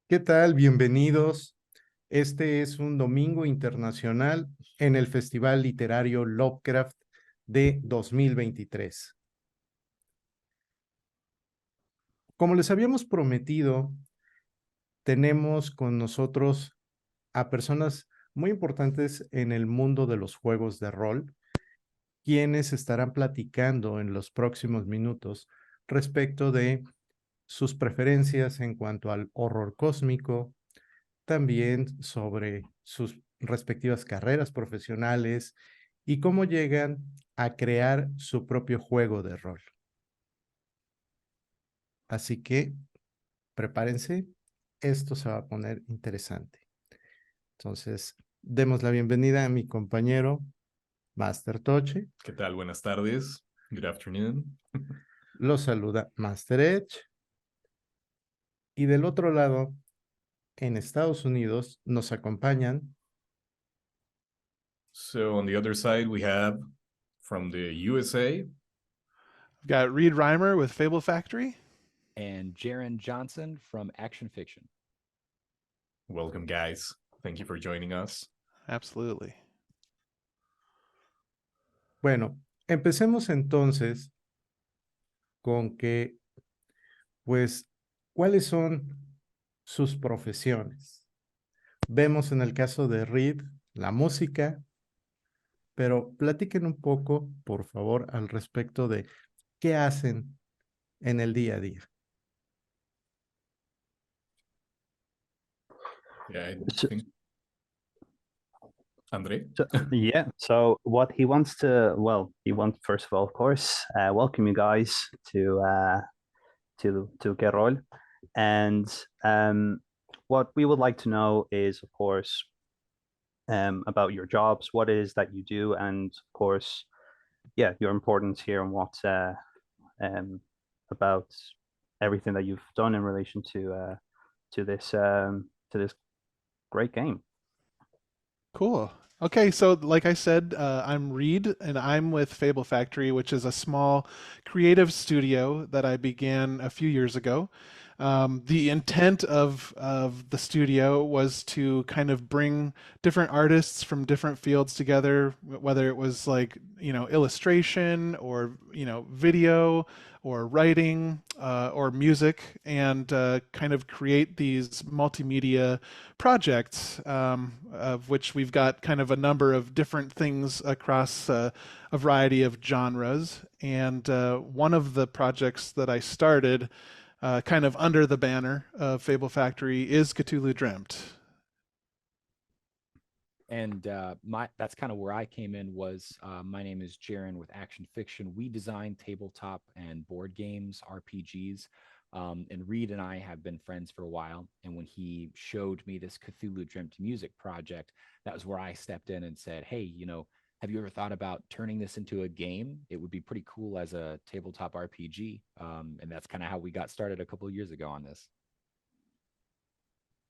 ¿Qué tal? Bienvenidos. Este es un domingo internacional en el Festival Literario Lovecraft de 2023. Como les habíamos prometido, tenemos con nosotros a personas muy importantes en el mundo de los juegos de rol, quienes estarán platicando en los próximos minutos respecto de sus preferencias en cuanto al horror cósmico, también sobre sus respectivas carreras profesionales y cómo llegan a crear su propio juego de rol. Así que prepárense, esto se va a poner interesante. Entonces, demos la bienvenida a mi compañero Master Toche. ¿Qué tal? Buenas tardes. Good afternoon. Lo saluda Master Edge. Y del otro lado, en Estados Unidos, nos acompañan. So on the other side, we have from the USA. Got Reimer with Fable Factory. And Jaron Johnson from Action Fiction. Welcome, guys. Thank you for joining us. Absolutely. Bueno, empecemos entonces con que, pues, ¿cuáles son sus profesiones? Vemos en el caso de Reed la música, pero platiquen un poco, por favor, al respecto de qué hacen en el día a día. Yeah, I think Andre. So what he wants to, first of all, of course, welcome you guys to Gerol, and what we would like to know is, of course, about your jobs, what it is that you do, and of course, your importance here and what about everything that you've done in relation to this great game. Cool. Okay, so like I said, I'm Reed, and I'm with Fable Factory, which is a small creative studio that I began a few years ago. The intent of the studio was to kind of bring different artists from different fields together, whether it was like, illustration or, video or writing or music, and kind of create these multimedia projects, of which we've got kind of a number of different things across a variety of genres. And one of the projects that I started kind of under the banner of Fable Factory is Cthulhu Dreamt. And that's kind of where I came in. Was my name is Jaron with Action Fiction. We design tabletop and board games, RPGs. And Reed and I have been friends for a while. And when he showed me this Cthulhu Dreamt music project, that was where I stepped in and said, hey, have you ever thought about turning this into a game? It would be pretty cool as a tabletop RPG. And that's kind of how we got started a couple of years ago on this.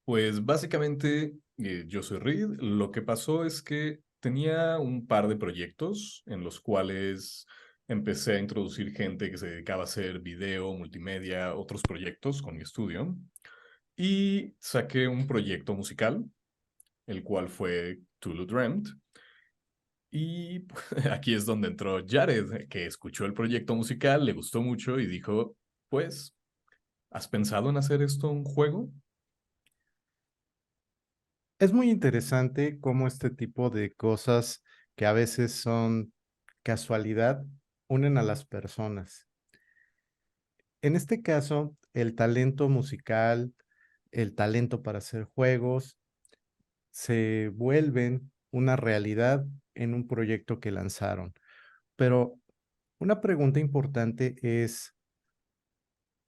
Pues básicamente yo soy Reed. Lo que pasó es que tenía un par de proyectos en los cuales empecé a introducir gente que se dedicaba a hacer video, multimedia, otros proyectos con mi estudio. Y saqué un proyecto musical, el cual fue Cthulhu Dreamt. Y aquí es donde entró Jared, que escuchó el proyecto musical, le gustó mucho y dijo, pues, ¿has pensado en hacer esto un juego? Es muy interesante cómo este tipo de cosas que a veces son casualidad unen a las personas. En este caso, el talento musical, el talento para hacer juegos, se vuelven una realidad en un proyecto que lanzaron. Pero una pregunta importante es,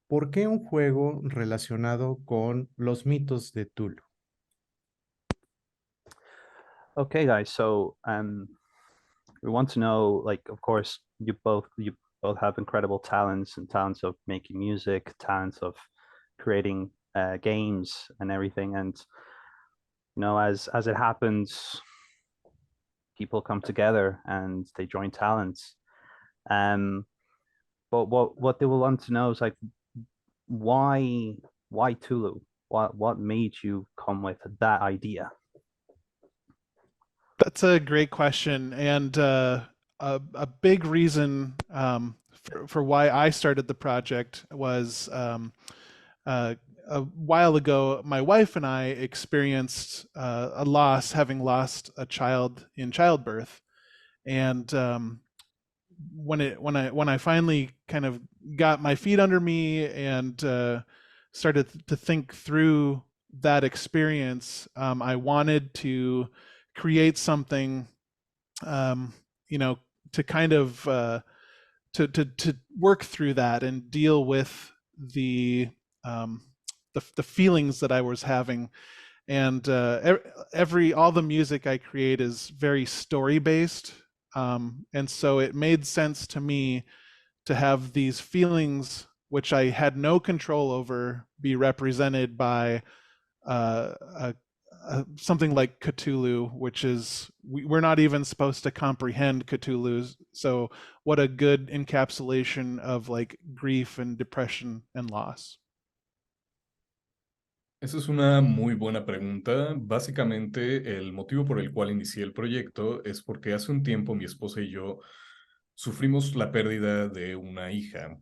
¿por qué un juego relacionado con los mitos de Cthulhu? Okay, guys. So we want to know, like, of course, you both have incredible talents of making music, talents of creating games and everything. And as it happens, people come together and they join talents. But what they will want to know is, like, why Tulu? What made you come with that idea? That's a great question, and a big reason for why I started the project was a while ago, my wife and I experienced a loss, having lost a child in childbirth, and when I finally kind of got my feet under me and started to think through that experience, I wanted to create something, you know, to kind of to work through that and deal with the um, the feelings that I was having. And all the music I create is very story based, and so it made sense to me to have these feelings which I had no control over be represented by uh, a, something like Cthulhu, which is we're not even supposed to comprehend Cthulhu. So what a good encapsulation of like grief and depression and loss. Esa es una muy buena pregunta. Básicamente, el motivo por el cual inicié el proyecto es porque hace un tiempo mi esposa y yo sufrimos la pérdida de una hija.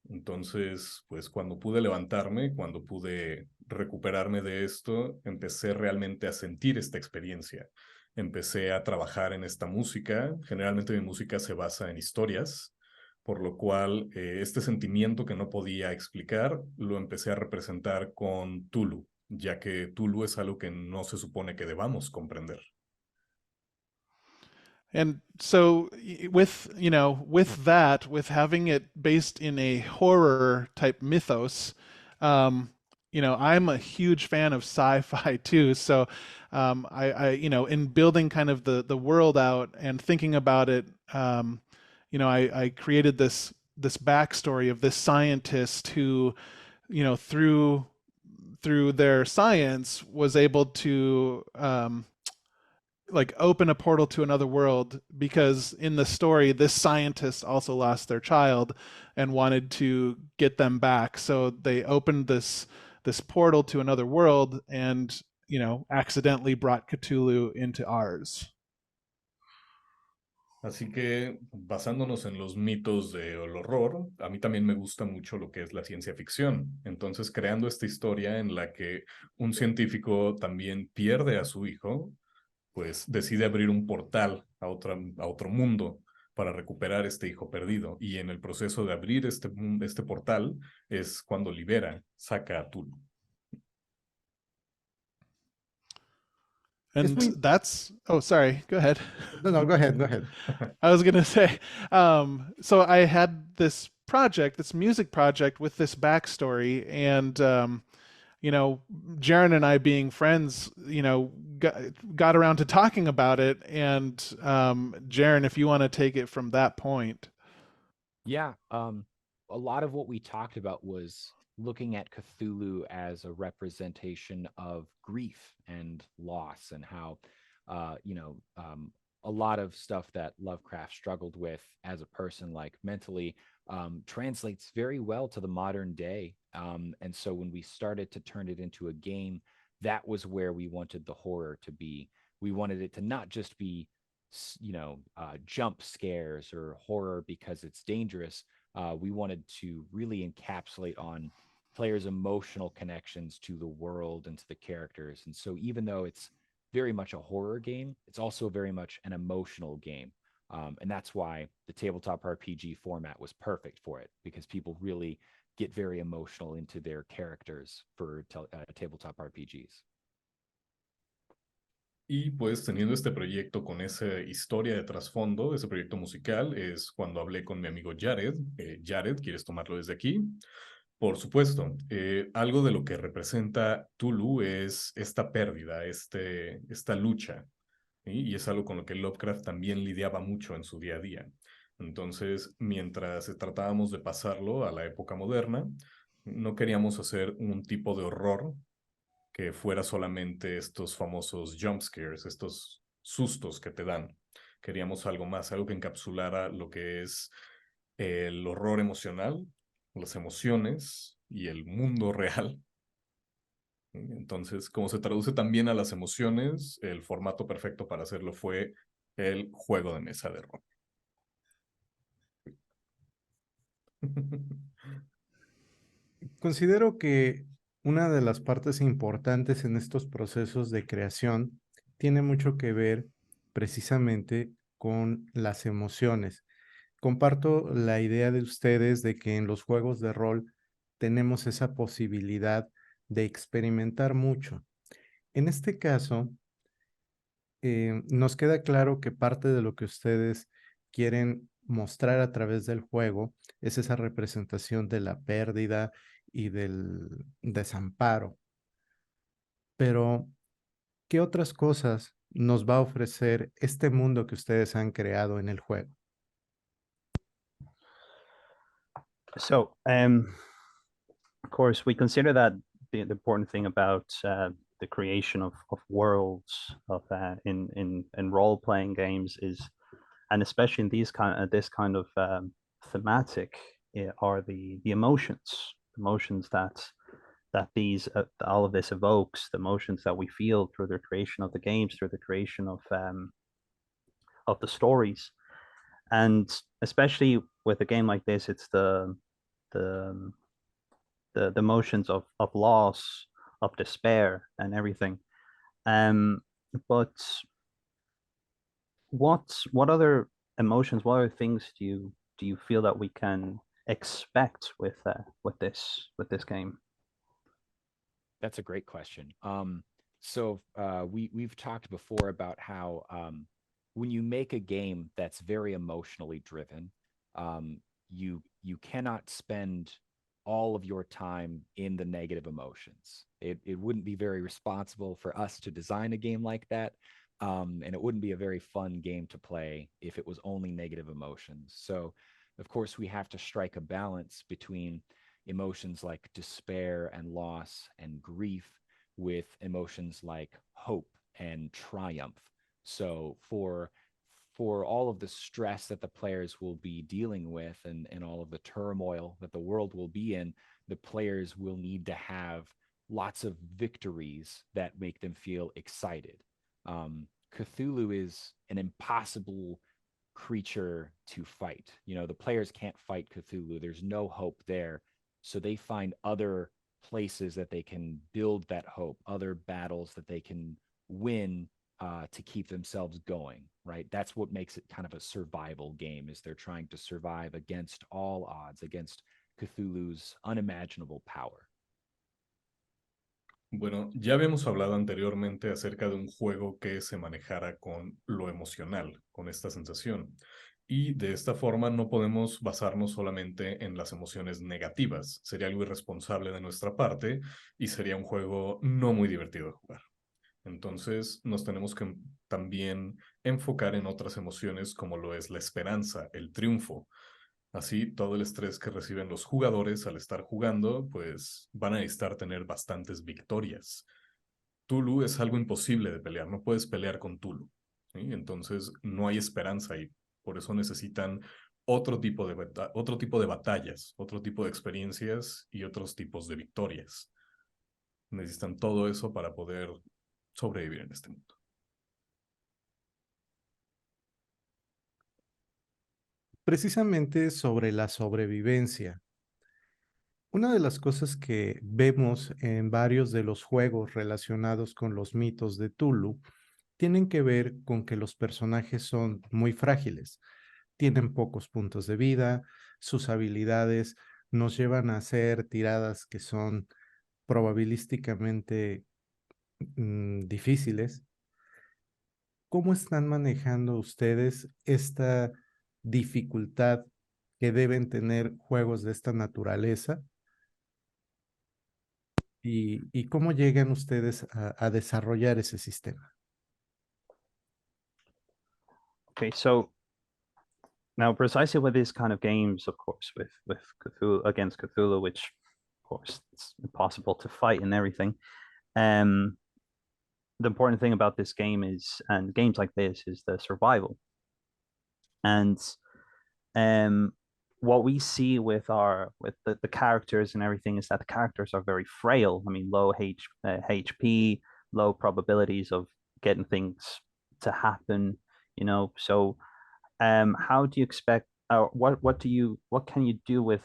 Entonces, pues cuando pude levantarme, cuando pude recuperarme de esto, empecé realmente a sentir esta experiencia. Empecé a trabajar en esta música. Generalmente mi música se basa en historias, por lo cual este sentimiento que no podía explicar lo empecé a representar con Tulu, ya que Tulu es algo que no se supone que debamos comprender. And so with that, with having it based in a horror type mythos, I'm a huge fan of sci-fi too. So I in building kind of the world out and thinking about it, I created this backstory of this scientist who, through their science was able to like open a portal to another world, because in the story this scientist also lost their child and wanted to get them back, so they opened this portal to another world and accidentally brought Cthulhu into ours. Así que, basándonos en los mitos del horror, a mí también me gusta mucho lo que es la ciencia ficción. Entonces, creando esta historia en la que un científico también pierde a su hijo, pues decide abrir un portal a otro mundo para recuperar este hijo perdido. Y en el proceso de abrir este portal es cuando saca a Tulu. And that's, oh, sorry, go ahead. No, go ahead. I was gonna say, so I had this music project with this backstory, and Jaron and I, being friends, got around to talking about it. And Jaron, if you want to take it from that point. Yeah, a lot of what we talked about was looking at Cthulhu as a representation of grief and loss, and how, a lot of stuff that Lovecraft struggled with as a person, like mentally, translates very well to the modern day. And so when we started to turn it into a game, that was where we wanted the horror to be. We wanted it to not just be, jump scares or horror because it's dangerous. We wanted to really encapsulate on players' emotional connections to the world and to the characters. And so even though it's very much a horror game, it's also very much an emotional game. And that's why the tabletop RPG format was perfect for it, because people really get very emotional into their characters for tabletop RPGs. Y pues teniendo este proyecto con esa historia de trasfondo, ese proyecto musical, es cuando hablé con mi amigo Jared. Jared, ¿quieres tomarlo desde aquí? Por supuesto, algo de lo que representa Tulu es esta pérdida, esta lucha, ¿sí? Y es algo con lo que Lovecraft también lidiaba mucho en su día a día. Entonces, mientras tratábamos de pasarlo a la época moderna, no queríamos hacer un tipo de horror que fuera solamente estos famosos jump scares, estos sustos que te dan. Queríamos algo más, algo que encapsulara lo que es el horror emocional, las emociones y el mundo real Entonces, como se traduce también a las emociones, el formato perfecto para hacerlo fue el juego de mesa de rol. Considero que una de las partes importantes en estos procesos de creación tiene mucho que ver precisamente con las emociones. Comparto la idea de ustedes de que en los juegos de rol tenemos esa posibilidad de experimentar mucho. En este caso, nos queda claro que parte de lo que ustedes quieren mostrar a través del juego es esa representación de la pérdida y del desamparo. Pero, ¿qué otras cosas nos va a ofrecer este mundo que ustedes han creado en el juego? So, of course, we consider that the important thing about the creation of worlds in role playing games is, and especially in this kind of thematic, are the emotions that these all of this evokes, the emotions that we feel through the creation of the games, through the creation of the stories, and especially with a game like this, it's the the emotions of loss, of despair, and everything. But what other emotions, what other things do you feel that we can expect with this game? That's a great question. We've talked before about how when you make a game that's very emotionally driven, you cannot spend all of your time in the negative emotions. It wouldn't be very responsible for us to design a game like that. And it wouldn't be a very fun game to play if it was only negative emotions. So, of course, we have to strike a balance between emotions like despair and loss and grief with emotions like hope and triumph. So for all of the stress that the players will be dealing with and all of the turmoil that the world will be in, the players will need to have lots of victories that make them feel excited. Cthulhu is an impossible creature to fight. You know, the players can't fight Cthulhu. There's no hope there. So they find other places that they can build that hope, other battles that they can win to keep themselves going, right? That's what makes it kind of a survival game, is they're trying to survive against all odds, against Cthulhu's unimaginable power. Bueno, ya habíamos hablado anteriormente acerca de un juego que se manejara con lo emocional, con esta sensación. Y de esta forma no podemos basarnos solamente en las emociones negativas. Sería algo irresponsable de nuestra parte y sería un juego no muy divertido de jugar. Entonces nos tenemos que también enfocar en otras emociones como lo es la esperanza, el triunfo. Así, todo el estrés que reciben los jugadores al estar jugando, pues van a necesitar tener bastantes victorias. Tulu es algo imposible de pelear, no puedes pelear con Tulu, ¿sí? Entonces no hay esperanza y por eso necesitan otro tipo de batallas, otro tipo de experiencias y otros tipos de victorias. Necesitan todo eso para poder sobrevivir en este mundo. Precisamente sobre la sobrevivencia. Una de las cosas que vemos en varios de los juegos relacionados con los mitos de Tulu tienen que ver con que los personajes son muy frágiles, tienen pocos puntos de vida, sus habilidades nos llevan a hacer tiradas que son probabilísticamente difíciles. ¿Cómo están manejando ustedes esta dificultad que deben tener juegos de esta naturaleza? ¿Y cómo llegan ustedes a desarrollar ese sistema? Okay, so now precisely with these kind of games, of course, with Cthulhu against Cthulhu, which of course it's impossible to fight and everything. Um, the important thing about this game is, and games like this, is the survival. And what we see with the characters and everything is that the characters are very frail. I mean, low HP, low probabilities of getting things to happen. So how do you expect? What can you do with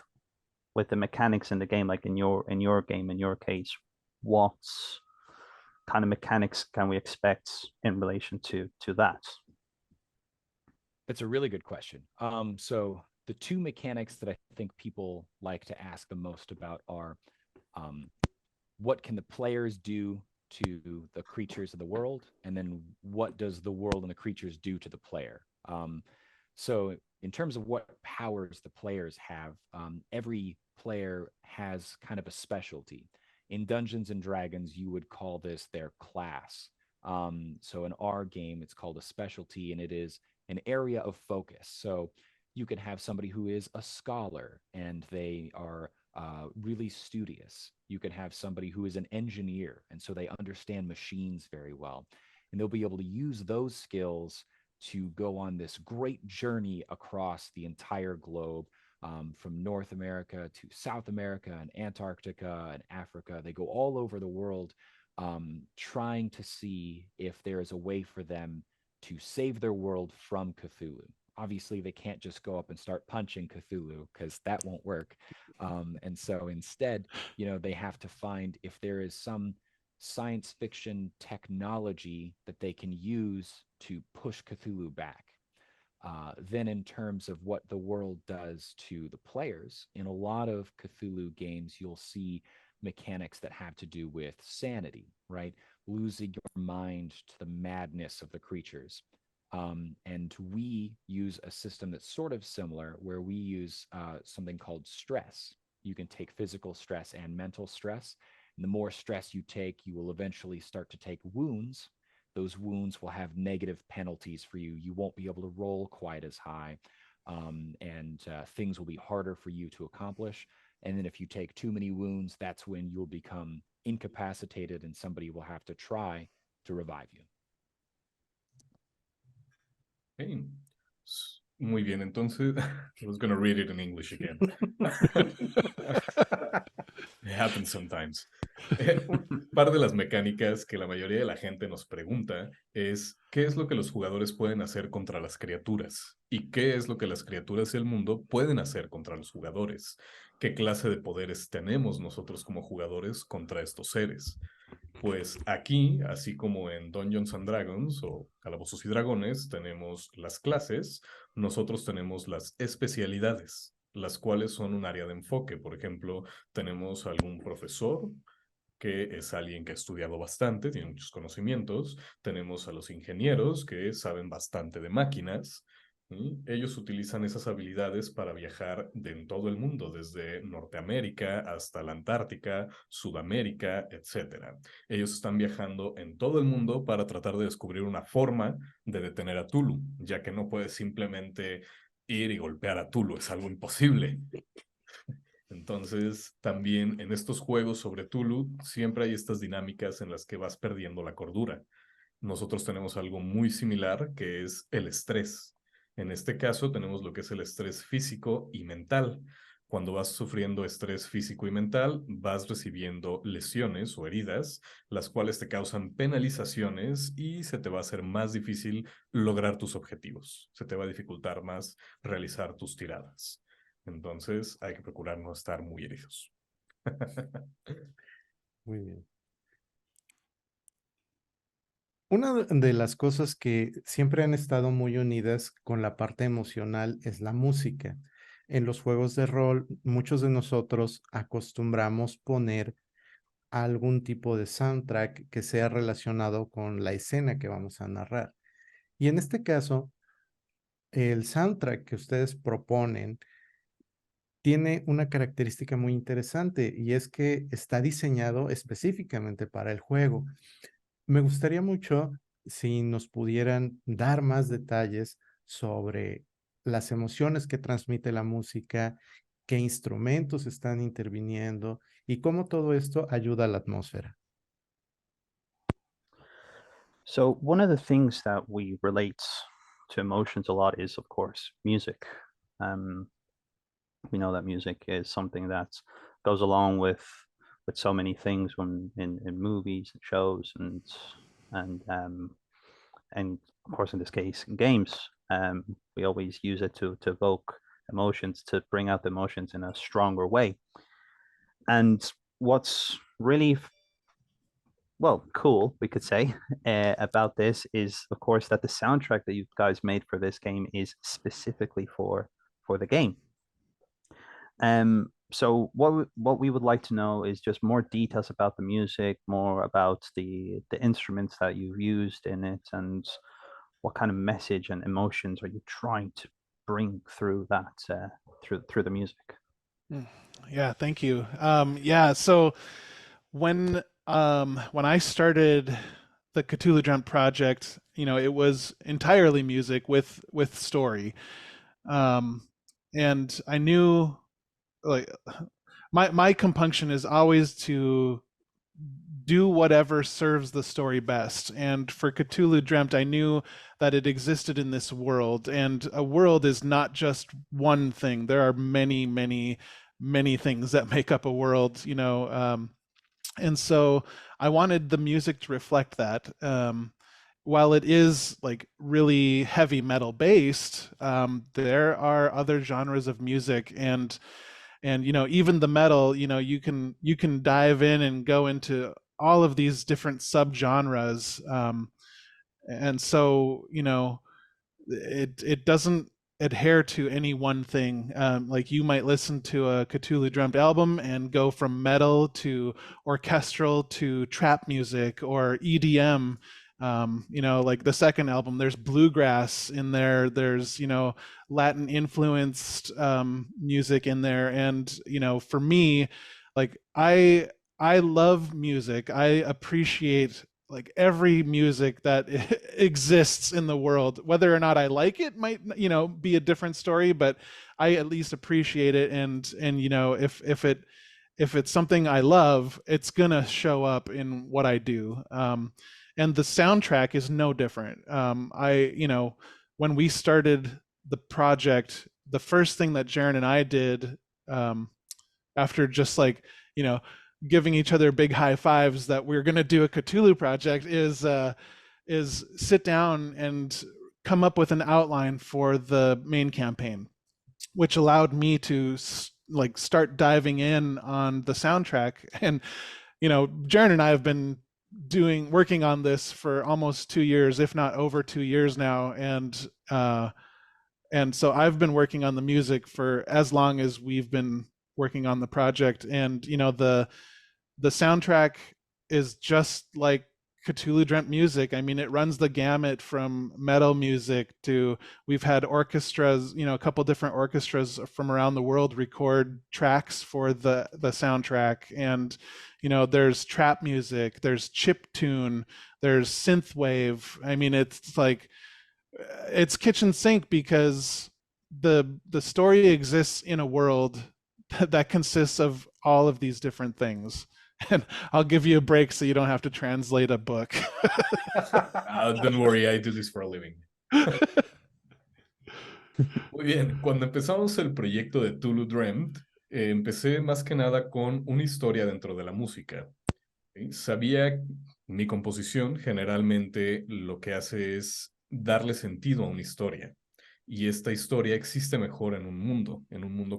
the mechanics in the game? Like in your game, in your case, what kind of mechanics can we expect in relation to that? It's a really good question. So the two mechanics that I think people like to ask the most about are what can the players do to the creatures of the world, and then what does the world and the creatures do to the player. So in terms of what powers the players have, every player has kind of a specialty. In Dungeons and Dragons, you would call this their class. So in our game, it's called a specialty, and it is an area of focus. So you could have somebody who is a scholar and they are really studious. You could have somebody who is an engineer, and so they understand machines very well. And they'll be able to use those skills to go on this great journey across the entire globe, from North America to South America and Antarctica and Africa. They go all over the world, trying to see if there is a way for them to save their world from Cthulhu. Obviously, they can't just go up and start punching Cthulhu because that won't work. And so instead, they have to find if there is some science fiction technology that they can use to push Cthulhu back. Then, in terms of what the world does to the players, in a lot of Cthulhu games, you'll see mechanics that have to do with sanity, right? Losing your mind to the madness of the creatures. And we use a system that's sort of similar, where we use something called stress. You can take physical stress and mental stress. And the more stress you take, you will eventually start to take wounds. Those wounds will have negative penalties for you. You won't be able to roll quite as high, and things will be harder for you to accomplish. And then if you take too many wounds, that's when you'll become incapacitated and somebody will have to try to revive you. Hey. Muy bien, entonces, I was going to read it in English again. It happens sometimes. Par de las mecánicas que la mayoría de la gente nos pregunta es qué es lo que los jugadores pueden hacer contra las criaturas y qué es lo que las criaturas del mundo pueden hacer contra los jugadores. ¿Qué clase de poderes tenemos nosotros como jugadores contra estos seres? Pues aquí, así como en Dungeons and Dragons o Calabozos y Dragones, tenemos las clases, nosotros tenemos las especialidades, las cuales son un área de enfoque. Por ejemplo, tenemos algún profesor que es alguien que ha estudiado bastante, tiene muchos conocimientos. Tenemos a los ingenieros que saben bastante de máquinas. ¿Sí? Ellos utilizan esas habilidades para viajar en todo el mundo, desde Norteamérica hasta la Antártica, Sudamérica, etc. Ellos están viajando en todo el mundo para tratar de descubrir una forma de detener a Cthulhu, ya que no puedes simplemente ir y golpear a Cthulhu, es algo imposible. Entonces, también en estos juegos sobre Cthulhu, siempre hay estas dinámicas en las que vas perdiendo la cordura. Nosotros tenemos algo muy similar, que es el estrés. En este caso, tenemos lo que es el estrés físico y mental. Cuando vas sufriendo estrés físico y mental, vas recibiendo lesiones o heridas, las cuales te causan penalizaciones y se te va a hacer más difícil lograr tus objetivos. Se te va a dificultar más realizar tus tiradas. Entonces hay que procurar no estar muy heridos. Muy bien. Una de las cosas que siempre han estado muy unidas con la parte emocional es la música. En los juegos de rol, muchos de nosotros acostumbramos poner algún tipo de soundtrack que sea relacionado con la escena que vamos a narrar. Y en este caso, el soundtrack que ustedes proponen tiene una característica muy interesante, y es que está diseñado específicamente para el juego. Me gustaría mucho si nos pudieran dar más detalles sobre las emociones que transmite la música, qué instrumentos están interviniendo y cómo todo esto ayuda a la atmósfera. So one of the things that we relate to emotions a lot is, of course, music. We know that music is something that goes along with so many things when in movies and shows and of course in this case in games. We always use it to evoke emotions, to bring out the emotions in a stronger way. And what's really cool, we could say, about this is, of course, that the soundtrack that you guys made for this game is specifically for the game. So what we would like to know is just more details about the music, more about the instruments that you've used in it, and what kind of message and emotions are you trying to bring through that through the music. Yeah, thank you. Yeah, so when I started the Cthulhu Dreamt project, it was entirely music with story. And I knew, like, my compunction is always to do whatever serves the story best. And for Cthulhu Dreamt, I knew that it existed in this world, and a world is not just one thing. There are many, many, many things that make up a world, and so I wanted the music to reflect that. While it is like really heavy metal based, there are other genres of music, and even the metal, you can dive in and go into all of these different subgenres. And so it doesn't adhere to any one thing. Like you might listen to a Cthulhu Dreamt album and go from metal to orchestral to trap music or EDM. Like the second album, there's bluegrass in there. There's Latin influenced music in there, and for me, like I love music. I appreciate like every music that exists in the world. Whether or not I like it might be a different story, but I at least appreciate it. And if it's something I love, it's gonna show up in what I do. And the soundtrack is no different. When we started the project, the first thing that Jaron and I did, after just like giving each other big high fives that we're going to do a Cthulhu project, is sit down and come up with an outline for the main campaign, which allowed me to like start diving in on the soundtrack. And Jaron and I have been working on this for almost 2 years, if not over 2 years now, and so I've been working on the music for as long as we've been working on the project. And the soundtrack is just like Cthulhu Dreamt music. I mean, it runs the gamut from metal music to, we've had orchestras, a couple different orchestras from around the world record tracks for the soundtrack. And there's trap music, there's chip tune, there's synthwave. I mean, it's like, it's kitchen sink, because the story exists in a world that consists of all of these different things. And I'll give you a break so you don't have to translate a book. Don't worry, I do this for a living. Muy bien, cuando empezamos el proyecto de Cthulhu Dreamt, empecé más que nada con una historia dentro de la música. Sabía mi composición generalmente lo que hace es darle sentido a una historia. Y esta historia existe mejor en un mundo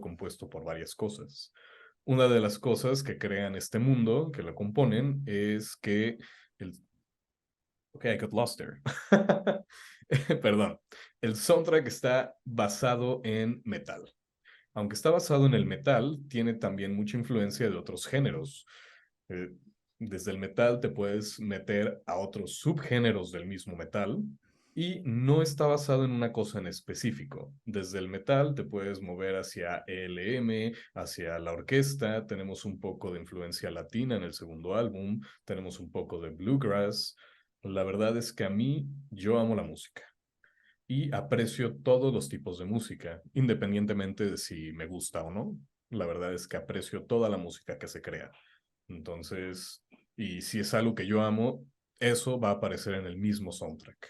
compuesto por varias cosas. Una de las cosas que crean este mundo, que lo componen, es que Okay, I got lost there. Perdón. El soundtrack está basado en metal. Aunque está basado en el metal, tiene también mucha influencia de otros géneros. Desde el metal te puedes meter a otros subgéneros del mismo metal, y no está basado en una cosa en específico. Desde el metal te puedes mover hacia ELM, hacia la orquesta. Tenemos un poco de influencia latina en el segundo álbum. Tenemos un poco de bluegrass. La verdad es que yo amo la música. Y aprecio todos los tipos de música, independientemente de si me gusta o no. La verdad es que aprecio toda la música que se crea. Entonces, y si es algo que yo amo, eso va a aparecer en el mismo soundtrack.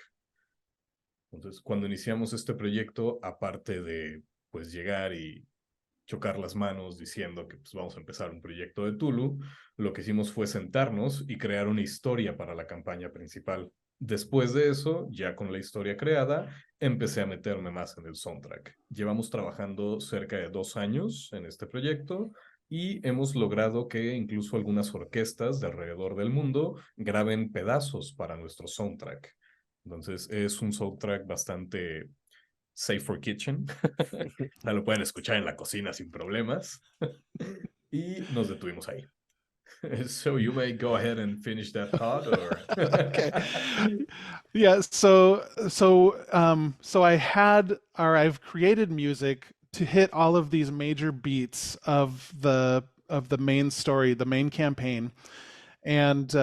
Entonces, cuando iniciamos este proyecto, aparte de pues llegar y chocar las manos diciendo que pues, vamos a empezar un proyecto de Cthulhu, lo que hicimos fue sentarnos y crear una historia para la campaña principal. Después de eso, ya con la historia creada, empecé a meterme más en el soundtrack. Llevamos trabajando cerca de 2 años en este proyecto y hemos logrado que incluso algunas orquestas de alrededor del mundo graben pedazos para nuestro soundtrack. Entonces es un soundtrack bastante safe for kitchen. O sea, lo pueden escuchar en la cocina sin problemas. Y nos detuvimos ahí. So you may go ahead and finish that thought, or Okay. Yeah, so I've created music to hit all of these major beats of the main story, the main campaign. And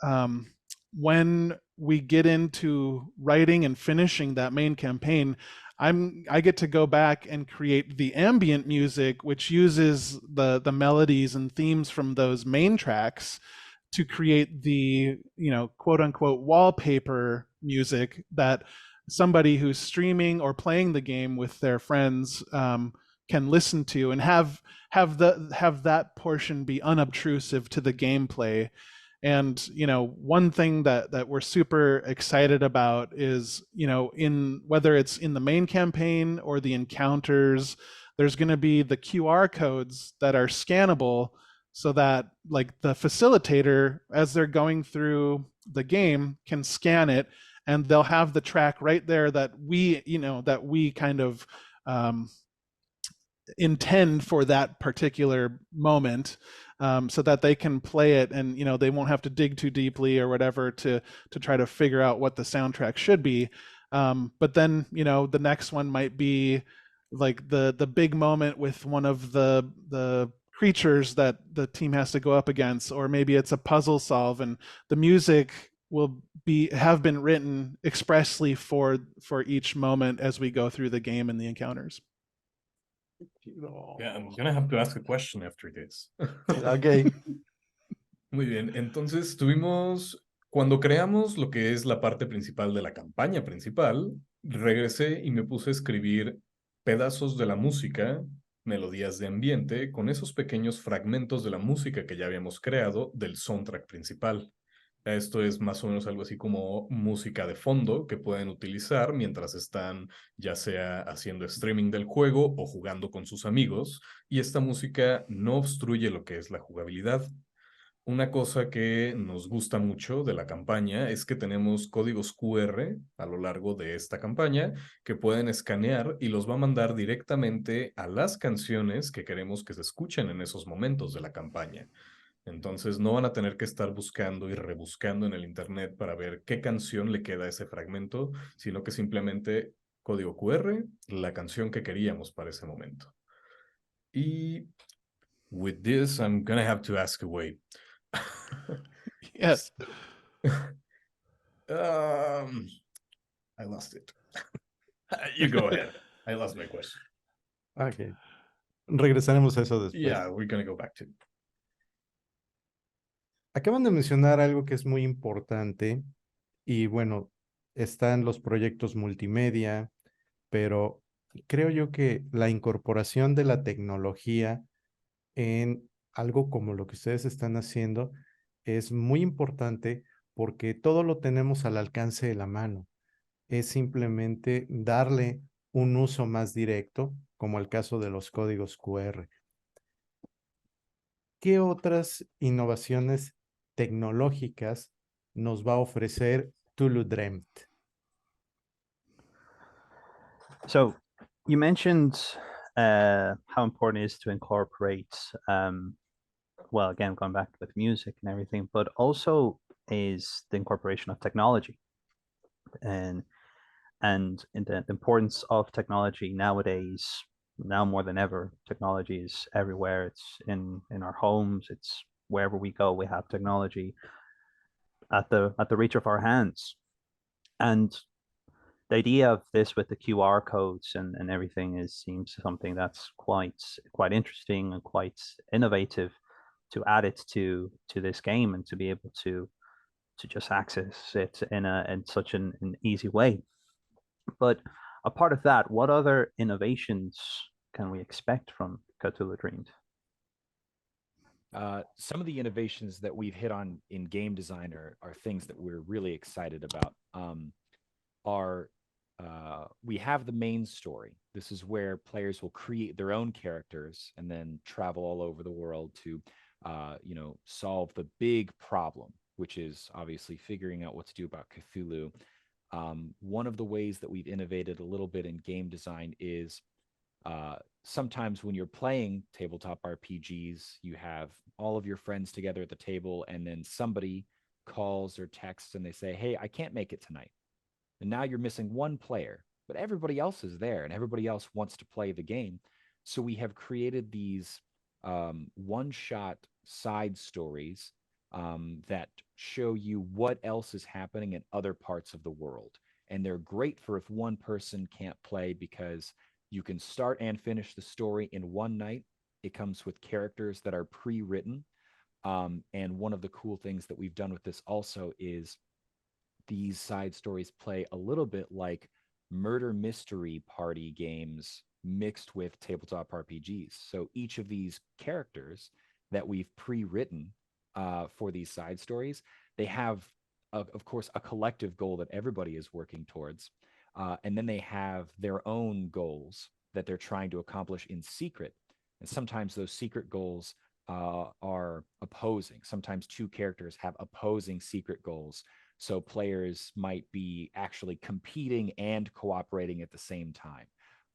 um, when we get into writing and finishing that main campaign, I get to go back and create the ambient music, which uses the melodies and themes from those main tracks to create the, you know, quote unquote wallpaper music that somebody who's streaming or playing the game with their friends can listen to and have that portion be unobtrusive to the gameplay. And you know, one thing that we're super excited about is, you know, in whether it's in the main campaign or the encounters, there's going to be the QR codes that are scannable so that like the facilitator, as they're going through the game, can scan it and they'll have the track right there that we, you know, that we kind of intend for that particular moment, so that they can play it and, you know, they won't have to dig too deeply or whatever to try to figure out what the soundtrack should be. But then, you know, the next one might be like the big moment with one of the creatures that the team has to go up against, or maybe it's a puzzle solve, and the music will have been written expressly for each moment as we go through the game and the encounters. yeah, I'm gonna have to ask a question after this. Ok. Muy bien, entonces cuando creamos lo que es la parte principal de la campaña principal, regresé y me puse a escribir pedazos de la música, melodías de ambiente, con esos pequeños fragmentos de la música que ya habíamos creado del soundtrack principal. Esto es más o menos algo así como música de fondo que pueden utilizar mientras están ya sea haciendo streaming del juego o jugando con sus amigos, y esta música no obstruye lo que es la jugabilidad. Una cosa que nos gusta mucho de la campaña es que tenemos códigos QR a lo largo de esta campaña que pueden escanear y los va a mandar directamente a las canciones que queremos que se escuchen en esos momentos de la campaña. Entonces no van a tener que estar buscando y rebuscando en el internet para ver qué canción le queda a ese fragmento, sino que simplemente código QR, la canción que queríamos para ese momento. Y with this, I'm gonna have to ask away. Yes. I lost it. You go ahead. I lost my question. Ok. Regresaremos a eso después. Yeah, we're gonna go back to it. Acaban de mencionar algo que es muy importante y bueno, están los proyectos multimedia, pero creo yo que la incorporación de la tecnología en algo como lo que ustedes están haciendo es muy importante porque todo lo tenemos al alcance de la mano. Es simplemente darle un uso más directo, como el caso de los códigos QR. ¿Qué otras innovaciones tecnológicas nos va a ofrecer Cthulhu Dreamt? So you mentioned how important it is to incorporate, well, again, going back with music and everything, but also is the incorporation of technology and the importance of technology nowadays. Now more than ever, technology is everywhere. It's in our homes. It's wherever we go. We have technology at the reach of our hands, and the idea of this with the QR codes and everything seems something that's quite interesting and quite innovative to add it to this game and to be able to just access it in such an easy way. But a part of that, what other innovations can we expect from Cthulhu Dreamt? Some of the innovations that we've hit on in game design are things that we're really excited about. We have the main story. This is where players will create their own characters and then travel all over the world to, solve the big problem, which is obviously figuring out what to do about Cthulhu. One of the ways that we've innovated a little bit in game design is sometimes when you're playing tabletop RPGs, you have all of your friends together at the table, and then somebody calls or texts and they say, "Hey, I can't make it tonight." And now you're missing one player, but everybody else is there and everybody else wants to play the game. So we have created these one-shot side stories that show you what else is happening in other parts of the world. And they're great for if one person can't play, because you can start and finish the story in one night. It comes with characters that are pre-written. And one of the cool things that we've done with this also is these side stories play a little bit like murder mystery party games mixed with tabletop RPGs. So each of these characters that we've pre-written for these side stories, they have, of course, a collective goal that everybody is working towards. And then they have their own goals that they're trying to accomplish in secret. And sometimes those secret goals are opposing. Sometimes two characters have opposing secret goals. So players might be actually competing and cooperating at the same time.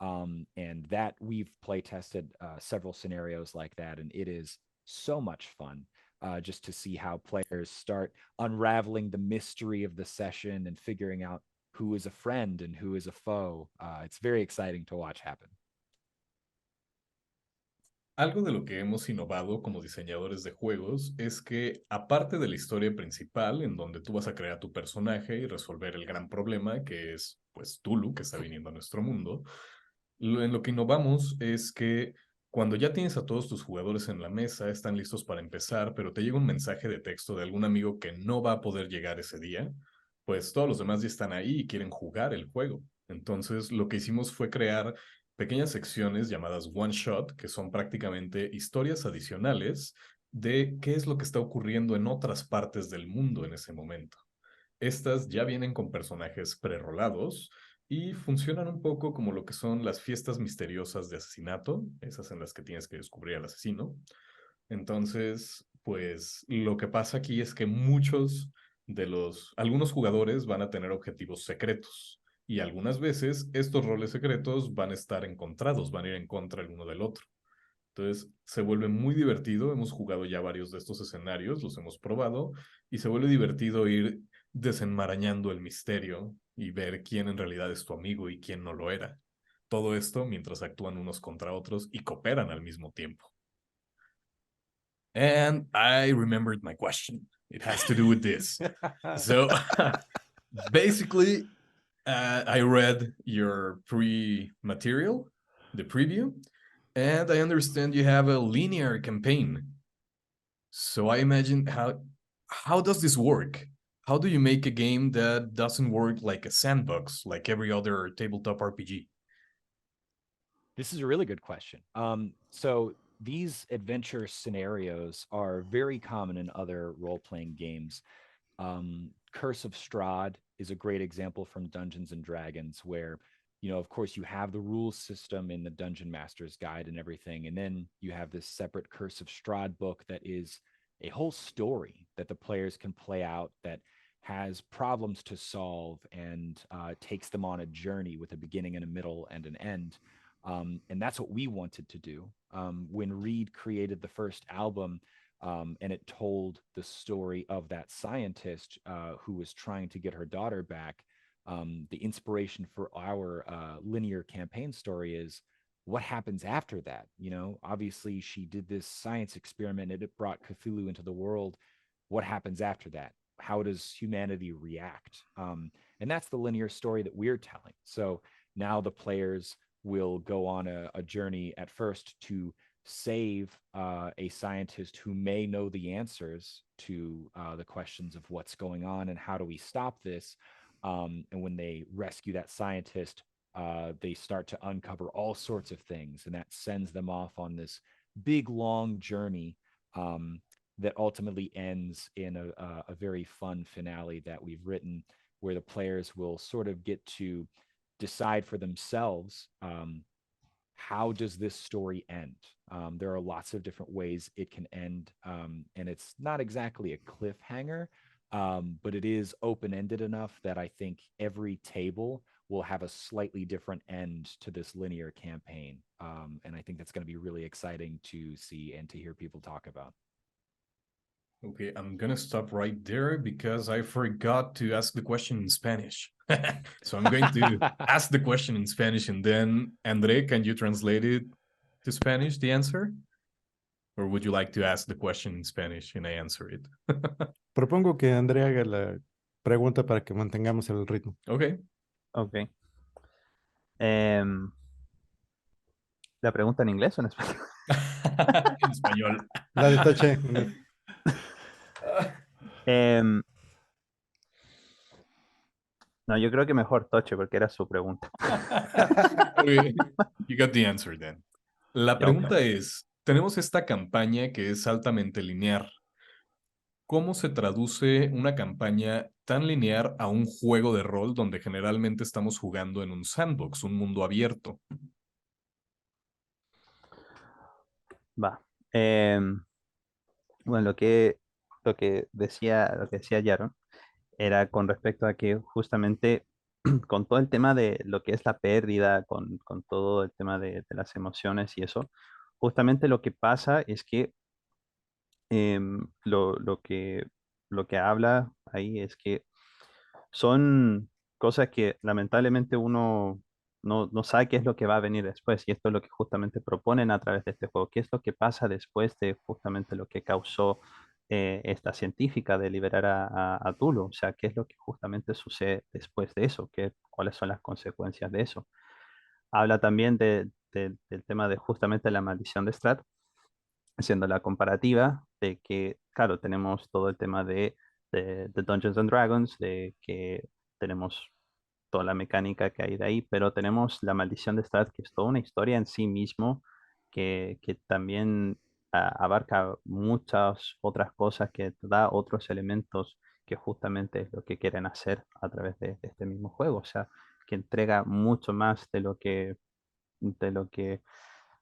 And that we've play tested several scenarios like that. And it is so much fun just to see how players start unraveling the mystery of the session and figuring out who is a friend and who is a foe. It's very exciting to watch happen. Algo de lo que hemos innovado como diseñadores de juegos es que, aparte de la historia principal, en donde tú vas a crear tu personaje y resolver el gran problema, que es, pues, Tulu, que está viniendo a nuestro mundo, en lo que innovamos es que cuando ya tienes a todos tus jugadores en la mesa, están listos para empezar, pero te llega un mensaje de texto de algún amigo que no va a poder llegar ese día, pues todos los demás ya están ahí y quieren jugar el juego. Entonces, lo que hicimos fue crear pequeñas secciones llamadas one shot, que son prácticamente historias adicionales de qué es lo que está ocurriendo en otras partes del mundo en ese momento. Estas ya vienen con personajes prerolados y funcionan un poco como lo que son las fiestas misteriosas de asesinato, esas en las que tienes que descubrir al asesino. Entonces, pues lo que pasa aquí es que algunos jugadores van a tener objetivos secretos, y algunas veces estos roles secretos van a estar encontrados, van a ir en contra el uno del otro. Entonces se vuelve muy divertido. Hemos jugado ya varios de estos escenarios, los hemos probado, y se vuelve divertido ir desenmarañando el misterio y ver quién en realidad es tu amigo y quién no lo era. Todo esto mientras actúan unos contra otros y cooperan al mismo tiempo. And I remembered my question. It has to do with this. So basically, I read your pre-material, the preview, and I understand you have a linear campaign. So I imagine how does this work? How do you make a game that doesn't work like a sandbox, like every other tabletop RPG? This is a really good question. So these adventure scenarios are very common in other role-playing games. Curse of Strahd is a great example from Dungeons and Dragons, where, of course, you have the rules system in the Dungeon Master's Guide and everything, and then you have this separate Curse of Strahd book that is a whole story that the players can play out, that has problems to solve and takes them on a journey with a beginning and a middle and an end. And that's what we wanted to do. When Reed created the first album, and it told the story of that scientist who was trying to get her daughter back, the inspiration for our linear campaign story is what happens after that. Obviously she did this science experiment and it brought Cthulhu into the world. What happens after that? How does humanity react? And that's the linear story that we're telling. So now the players will go on a journey at first to save a scientist who may know the answers to the questions of what's going on and how do we stop this. And when they rescue that scientist, they start to uncover all sorts of things, and that sends them off on this big, long journey that ultimately ends in a very fun finale that we've written, where the players will sort of get to decide for themselves, how does this story end? There are lots of different ways it can end, and it's not exactly a cliffhanger, but it is open-ended enough that I think every table will have a slightly different end to this linear campaign. And I think that's going to be really exciting to see and to hear people talk about. Okay, I'm gonna stop right there because I forgot to ask the question in Spanish. So I'm going to ask the question in Spanish, and then, Andre, can you translate it to Spanish, the answer? Or would you like to ask the question in Spanish and I answer it? Propongo que Andrea haga la pregunta para que mantengamos el ritmo. Okay. Ok. ¿La pregunta en inglés o en español? En español. La de Toche. Em, no, yo creo que mejor Toche, porque era su pregunta. Okay. You got the answer then. La pregunta es, tenemos esta campaña que es altamente lineal. ¿Cómo se traduce una campaña tan lineal a un juego de rol donde generalmente estamos jugando en un sandbox, un mundo abierto? Va. Bueno, lo que decía Jaron era con respecto a que justamente con todo el tema de lo que es la pérdida, con todo el tema de las emociones y eso, justamente lo que pasa es que em, lo, lo que lo que habla ahí es que son cosas que lamentablemente uno no sabe qué es lo que va a venir después, y esto es lo que justamente proponen a través de este juego, qué es lo que pasa después de justamente lo que causó esta científica de liberar a Cthulhu, o sea, qué es lo que justamente sucede después de eso, cuáles son las consecuencias de eso. Habla también del tema de justamente la maldición de Strat, haciendo la comparativa de que, claro, tenemos todo el tema de Dungeons and Dragons, de que tenemos toda la mecánica que hay de ahí, pero tenemos la maldición de Strat, que es toda una historia en sí mismo, que también abarca muchas otras cosas, que da otros elementos que justamente es lo que quieren hacer a través de este mismo juego, o sea, que entrega mucho más de lo que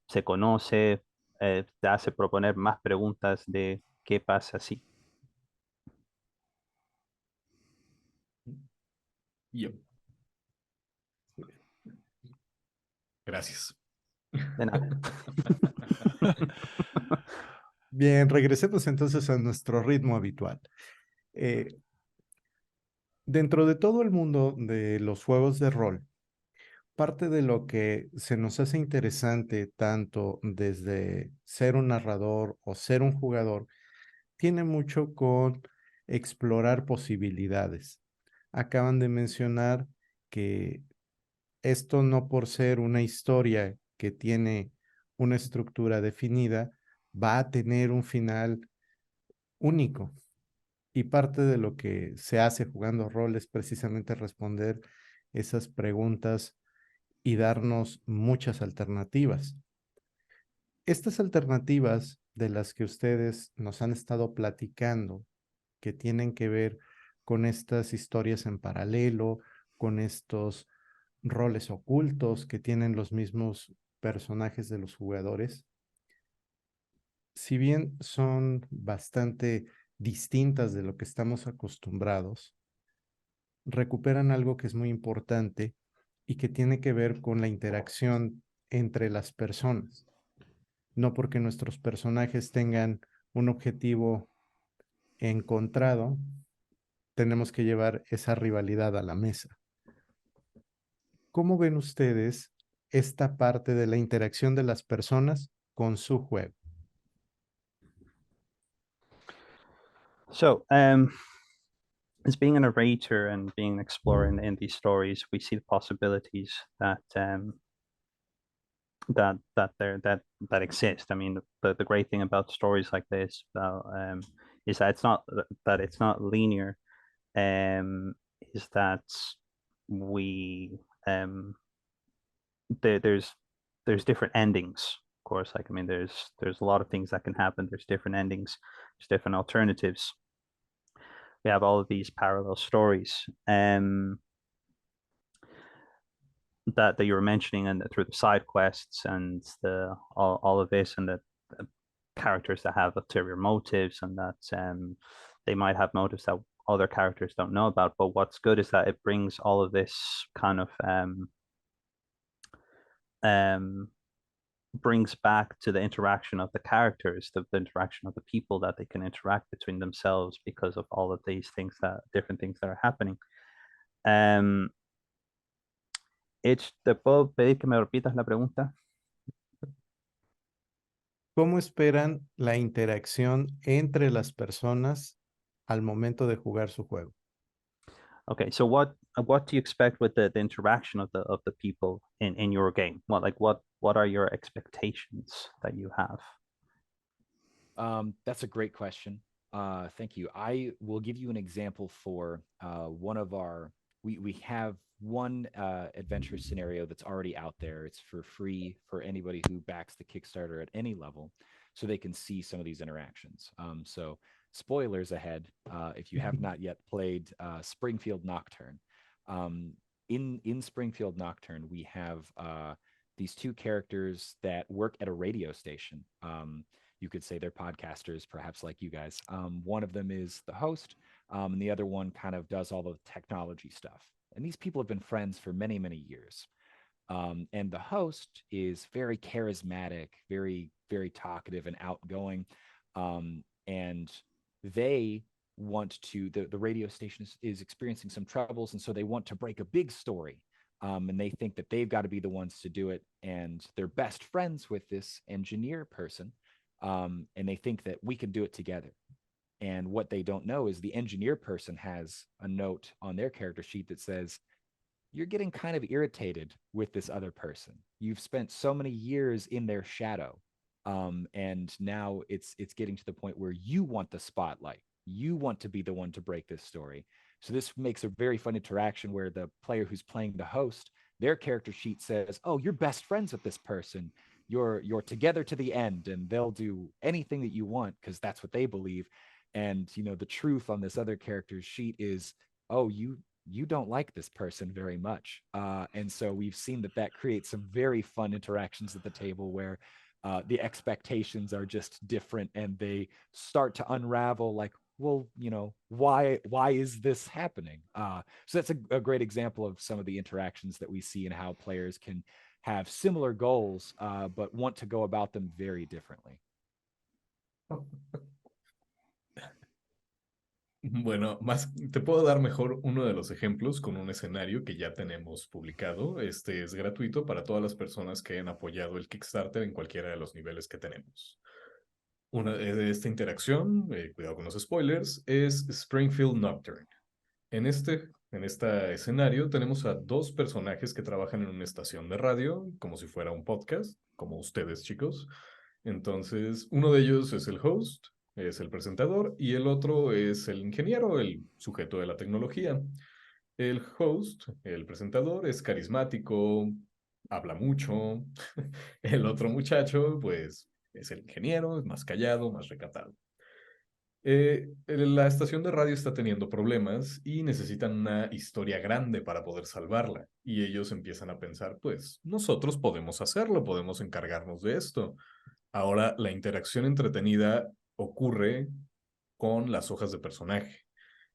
se conoce, te hace proponer más preguntas de qué pasa si. Yep. Gracias. De nada. Bien, regresemos entonces a nuestro ritmo habitual. Dentro de todo el mundo de los juegos de rol, parte de lo que se nos hace interesante, tanto desde ser un narrador o ser un jugador, tiene mucho con explorar posibilidades. Acaban de mencionar que esto no por ser una historia que tiene una estructura definida, va a tener un final único. Y parte de lo que se hace jugando rol es precisamente responder esas preguntas y darnos muchas alternativas. Estas alternativas de las que ustedes nos han estado platicando, que tienen que ver con estas historias en paralelo, con estos roles ocultos que tienen los mismos personajes de los jugadores, si bien son bastante distintas de lo que estamos acostumbrados, recuperan algo que es muy importante y que tiene que ver con la interacción entre las personas. No porque nuestros personajes tengan un objetivo encontrado, tenemos que llevar esa rivalidad a la mesa. ¿Cómo ven ustedes esta parte de la interacción de las personas con su juego? So, as being a narrator and being an explorer in these stories, we see the possibilities that exist. I mean, the great thing about stories like this is that it's not linear. Is that we there's different endings. Of course, like I mean, there's a lot of things that can happen. There's different endings. There's different alternatives. We have all of these parallel stories that you were mentioning, and through the side quests and the all of this, and the characters that have ulterior motives, and that they might have motives that other characters don't know about. But what's good is that it brings all of this kind of brings back to the interaction of the characters, the interaction of the people, that they can interact between themselves because of all of these things, that different things that are happening. ¿Te puedo pedir que me repitas la pregunta? ¿Cómo esperan la interacción entre las personas al momento de jugar su juego? Okay, so what do you expect with the interaction of the people in your game? What are your expectations that you have? That's a great question. Thank you. I will give you an example for one of our. We have one adventure scenario that's already out there. It's for free for anybody who backs the Kickstarter at any level, so they can see some of these interactions. So spoilers ahead, if you have not yet played Springfield Nocturne. In Springfield Nocturne, we have these two characters that work at a radio station. You could say they're podcasters, perhaps like you guys. One of them is the host, and the other one kind of does all the technology stuff. And these people have been friends for many, many years. And the host is very charismatic, very, very talkative and outgoing. And they want to, the radio station is experiencing some troubles. And so they want to break a big story. And they think that they've got to be the ones to do it. And they're best friends with this engineer person. And they think that we can do it together. And what they don't know is the engineer person has a note on their character sheet that says, you're getting kind of irritated with this other person. You've spent so many years in their shadow. And now it's getting to the point where you want the spotlight. You want to be the one to break this story. So this makes a very fun interaction where the player who's playing the host, their character sheet says, oh, you're best friends with this person. You're together to the end, and they'll do anything that you want because that's what they believe. And the truth on this other character's sheet is, oh, you don't like this person very much. And so we've seen that creates some very fun interactions at the table where the expectations are just different, and they start to unravel like, well, why is this happening? So that's a great example of some of the interactions that we see and how players can have similar goals, but want to go about them very differently. Bueno, te puedo dar mejor uno de los ejemplos con un escenario que ya tenemos publicado. Este es gratuito para todas las personas que han apoyado el Kickstarter en cualquiera de los niveles que tenemos. Una de esta interacción, cuidado con los spoilers, es Springfield Nocturne. En este escenario tenemos a dos personajes que trabajan en una estación de radio, como si fuera un podcast, como ustedes, chicos. Entonces, uno de ellos es el host, es el presentador, y el otro es el ingeniero, el sujeto de la tecnología. El host, el presentador, es carismático, habla mucho. El otro muchacho, pues, es el ingeniero, es más callado, más recatado. La estación de radio está teniendo problemas y necesitan una historia grande para poder salvarla. Y ellos empiezan a pensar, pues, nosotros podemos hacerlo, podemos encargarnos de esto. Ahora, la interacción entretenida ocurre con las hojas de personaje.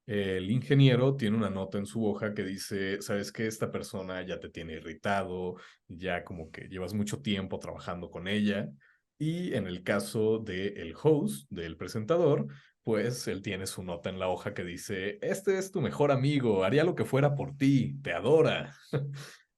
El ingeniero tiene una nota en su hoja que dice, ¿sabes qué? Esta persona ya te tiene irritado, ya como que llevas mucho tiempo trabajando con ella. Y en el caso del host, del presentador, pues él tiene su nota en la hoja que dice, este es tu mejor amigo, haría lo que fuera por ti, te adora.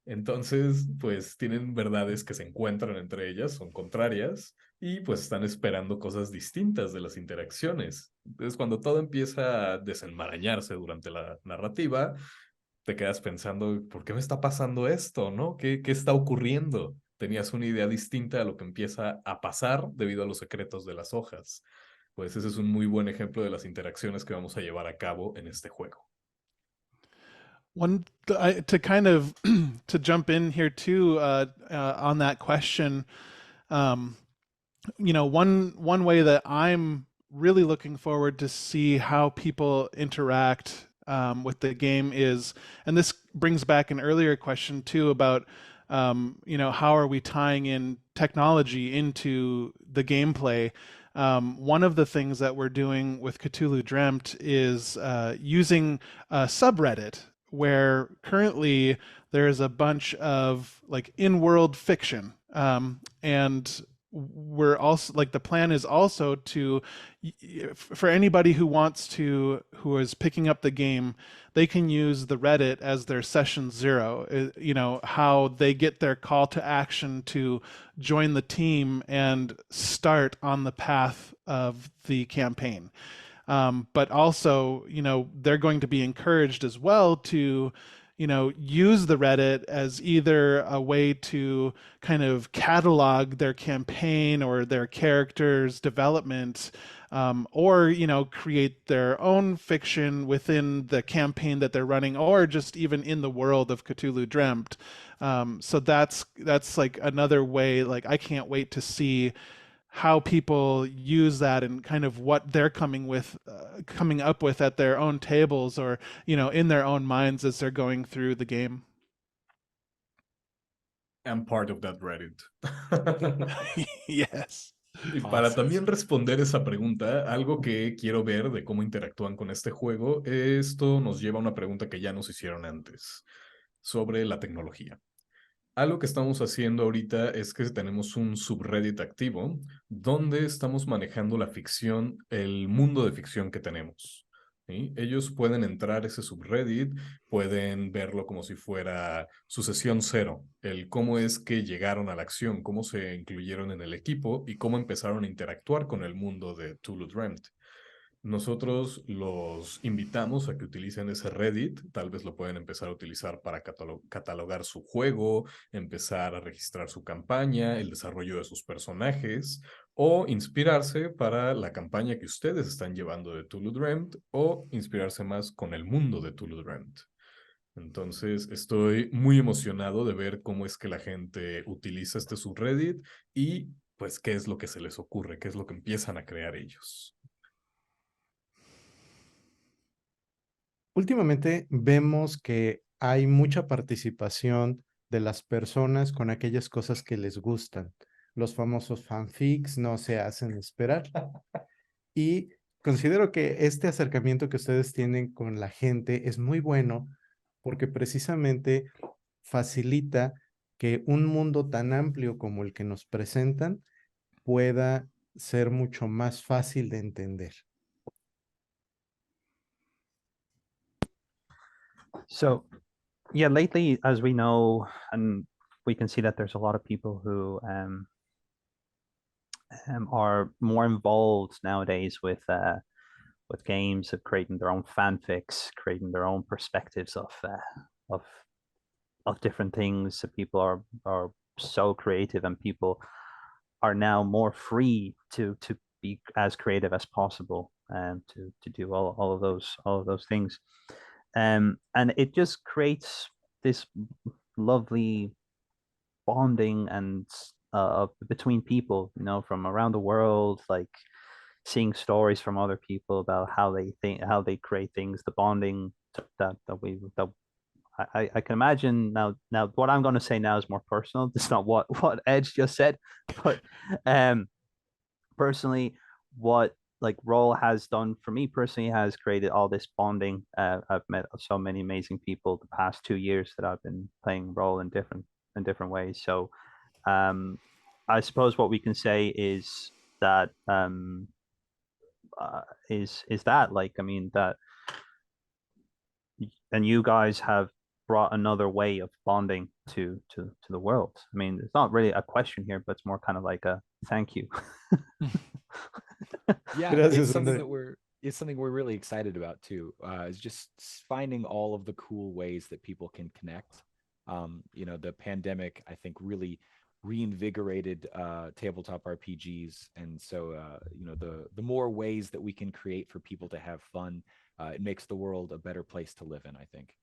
Entonces, pues tienen verdades que se encuentran entre ellas, son contrarias, y pues están esperando cosas distintas de las interacciones. Entonces, cuando todo empieza a desenmarañarse durante la narrativa, te quedas pensando, ¿por qué me está pasando esto? ¿No? ¿Qué está ocurriendo? Tenías una idea distinta a lo que empieza a pasar debido a los secretos de las hojas. Pues ese es un muy buen ejemplo de las interacciones que vamos a llevar a cabo en este juego. To kind of to jump in here too on that question, um, one way that I'm really looking forward to see how people interact with the game is, and this brings back an earlier question too about, how are we tying in technology into the gameplay? One of the things that we're doing with Cthulhu Dreamt is using a subreddit where currently there's a bunch of like in-world fiction, and we're also like the plan is also to, for anybody who is picking up the game, they can use the Reddit as their session zero. How they get their call to action to join the team and start on the path of the campaign. But also, they're going to be encouraged as well to, use the Reddit as either a way to kind of catalog their campaign or their characters' development, or, create their own fiction within the campaign that they're running, or just even in the world of Cthulhu Dreamt. So that's like another way. Like, I can't wait to see how people use that and kind of what they're coming up with at their own tables, or in their own minds as they're going through the game. I'm part of that Reddit. Yes. Y para Awesome. también responder esa pregunta, algo que quiero ver de cómo interactúan con este juego, esto nos lleva a una pregunta que ya nos hicieron antes, sobre la tecnología. Algo que estamos haciendo ahorita es que tenemos un subreddit activo donde estamos manejando la ficción, el mundo de ficción que tenemos. ¿Sí? Ellos pueden entrar a ese subreddit, pueden verlo como si fuera su sesión cero, el cómo es que llegaron a la acción, cómo se incluyeron en el equipo y cómo empezaron a interactuar con el mundo de Cthulhu Dreamt. Nosotros los invitamos a que utilicen ese Reddit, tal vez lo pueden empezar a utilizar para catalogar su juego, empezar a registrar su campaña, el desarrollo de sus personajes, o inspirarse para la campaña que ustedes están llevando de Cthulhu Dreamt, o inspirarse más con el mundo de Cthulhu Dreamt. Entonces, estoy muy emocionado de ver cómo es que la gente utiliza este subreddit y pues qué es lo que se les ocurre, qué es lo que empiezan a crear ellos. Últimamente vemos que hay mucha participación de las personas con aquellas cosas que les gustan. Los famosos fanfics no se hacen esperar. Y considero que este acercamiento que ustedes tienen con la gente es muy bueno porque precisamente facilita que un mundo tan amplio como el que nos presentan pueda ser mucho más fácil de entender. So, yeah, lately, as we know, and we can see that there's a lot of people who are more involved nowadays with games, of creating their own fanfics, creating their own perspectives of of different things. So people are so creative, and people are now more free to be as creative as possible and to do all of those things. And it just creates this lovely bonding and between people, from around the world, like seeing stories from other people about how they think, how they create things, the bonding that I can imagine now. Now, what I'm going to say now is more personal. It's not what Edge just said, but um, personally, what like role has done for me personally has created all this bonding. I've met so many amazing people the past 2 years that I've been playing role in different ways. So, um, I suppose what we can say is that is that, like, I mean, that, and you guys have brought another way of bonding to the world. I mean, it's not really a question here, but it's more kind of like a thank you. Yeah, Gracias, it's something André. that we're really excited about too. Is just finding all of the cool ways that people can connect. The pandemic, I think, really reinvigorated tabletop RPGs, and so the more ways that we can create for people to have fun, it makes the world a better place to live in, I think.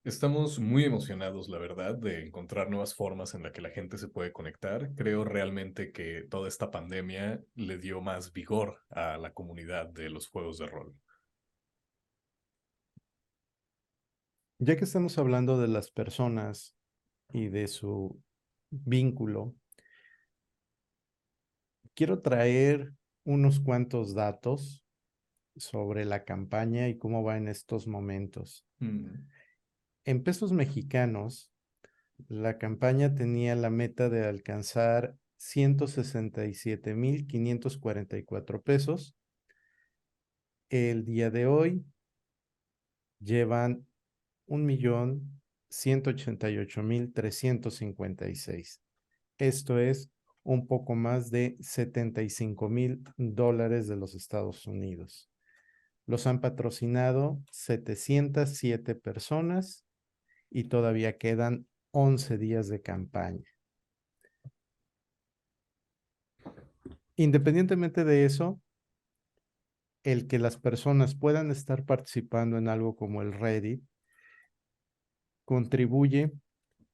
Estamos muy emocionados, la verdad, de encontrar nuevas formas en las que la gente se puede conectar. Creo realmente que toda esta pandemia le dio más vigor a la comunidad de los juegos de rol. Ya que estamos hablando de las personas y de su vínculo, quiero traer unos cuantos datos sobre la campaña y cómo va en estos momentos. En pesos mexicanos, la campaña tenía la meta de alcanzar 167,544 pesos. El día de hoy llevan 1,188,356. Esto es un poco más de $75,000 de los Estados Unidos. Los han patrocinado 707 personas y todavía quedan 11 días de campaña. Independientemente de eso, el que las personas puedan estar participando en algo como el Reddit contribuye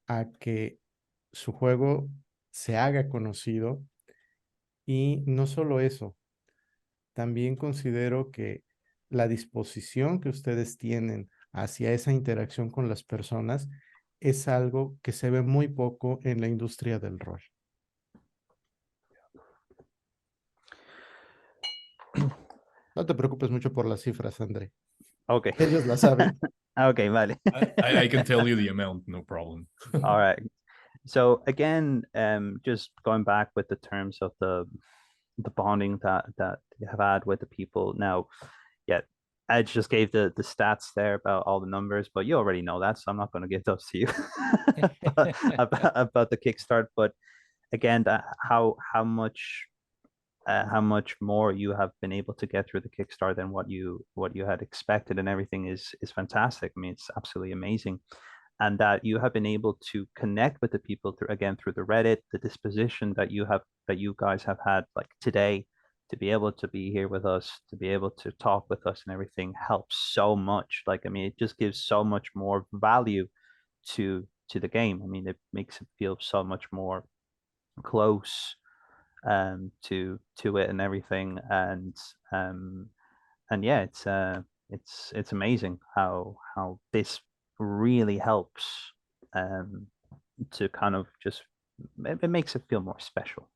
a que su juego se haga conocido. Y no solo eso, también considero que la disposición que ustedes tienen hacia esa interacción con las personas es algo que se ve muy poco en la industria del rol. No te preocupes mucho por las cifras, André. Okay. Ellos la saben. Okay, vale. I can tell you the amount, no problem. All right. So again, just going back with the terms of the bonding that you have had with the people. Now, yeah, Edge just gave the stats there about all the numbers, but you already know that, so I'm not going to give those to you about the kickstart. But again, how much more you have been able to get through the Kickstarter than what you had expected, and everything is fantastic. I mean, it's absolutely amazing, and that you have been able to connect with the people through the Reddit, the disposition that you guys have had like today, to be able to be here with us, to be able to talk with us and everything helps so much. Like, I mean, it just gives so much more value to the game. I mean, it makes it feel so much more close to it and everything, and yeah, it's amazing how this really helps to kind of just it makes it feel more special.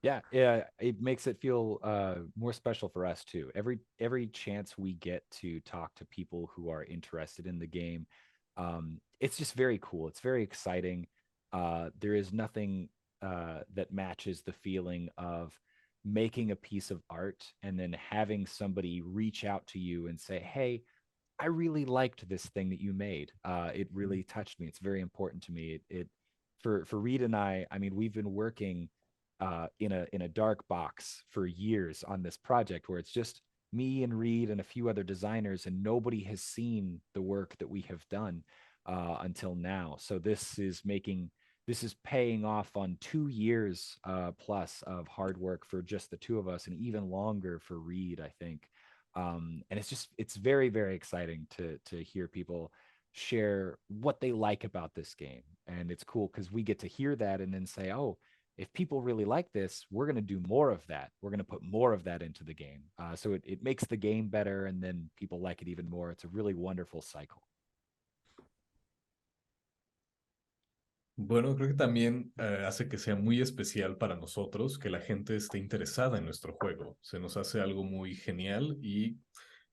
Yeah, it makes it feel more special for us too. Every chance we get to talk to people who are interested in the game, it's just very cool. It's very exciting. There is nothing that matches the feeling of making a piece of art and then having somebody reach out to you and say, "Hey, I really liked this thing that you made. It really touched me. It's very important to me." It for Reed and I mean, we've been working in a dark box for years on this project where it's just me and Reed and a few other designers, and nobody has seen the work that we have done until now. So this is paying off on 2 years plus of hard work for just the two of us, and even longer for Reed, I think. And it's very, very exciting to hear people share what they like about this game. And it's cool because we get to hear that and then say, oh, if people really like this, we're going to do more of that. We're going to put more of that into the game. So it makes the game better, and then people like it even more. It's a really wonderful cycle. Bueno, creo que también hace que sea muy especial para nosotros que la gente esté interesada en nuestro juego. Se nos hace algo muy genial y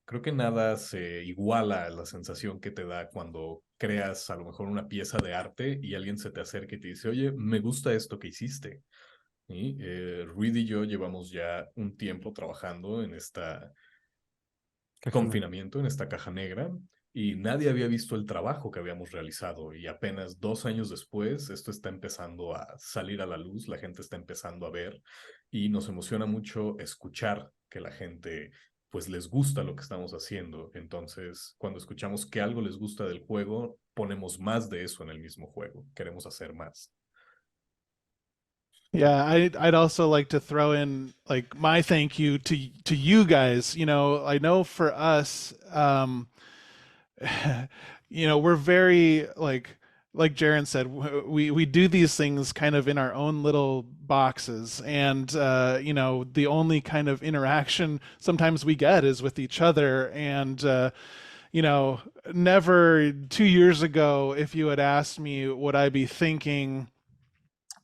creo que nada se iguala a la sensación que te da cuando creas a lo mejor una pieza de arte y alguien se te acerca y te dice, oye, me gusta esto que hiciste. Y Reed y yo llevamos ya un tiempo trabajando en esta confinamiento, en esta caja negra, y nadie había visto el trabajo que habíamos realizado. Y apenas 2 años después, esto está empezando a salir a la luz, la gente está empezando a ver, y nos emociona mucho escuchar que la gente pues les gusta lo que estamos haciendo. Entonces, cuando escuchamos que algo les gusta del juego, ponemos más de eso en el mismo juego. Queremos hacer más. Yeah, I'd also like to throw in like my thank you to you guys. You know, I know for us, we're very like Jaron said, we do these things kind of in our own little boxes, and the only kind of interaction sometimes we get is with each other. And never 2 years ago, if you had asked me, would I be thinking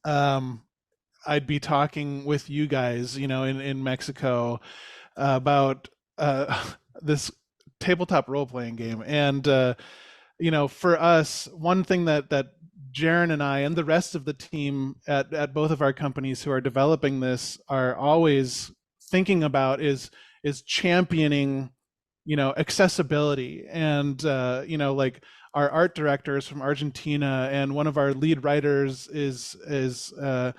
I'd be talking with you guys, in Mexico about this tabletop role playing game. And for us, one thing that Jaron and I and the rest of the team at both of our companies who are developing this are always thinking about is championing accessibility. And like our art director is from Argentina, and one of our lead writers is a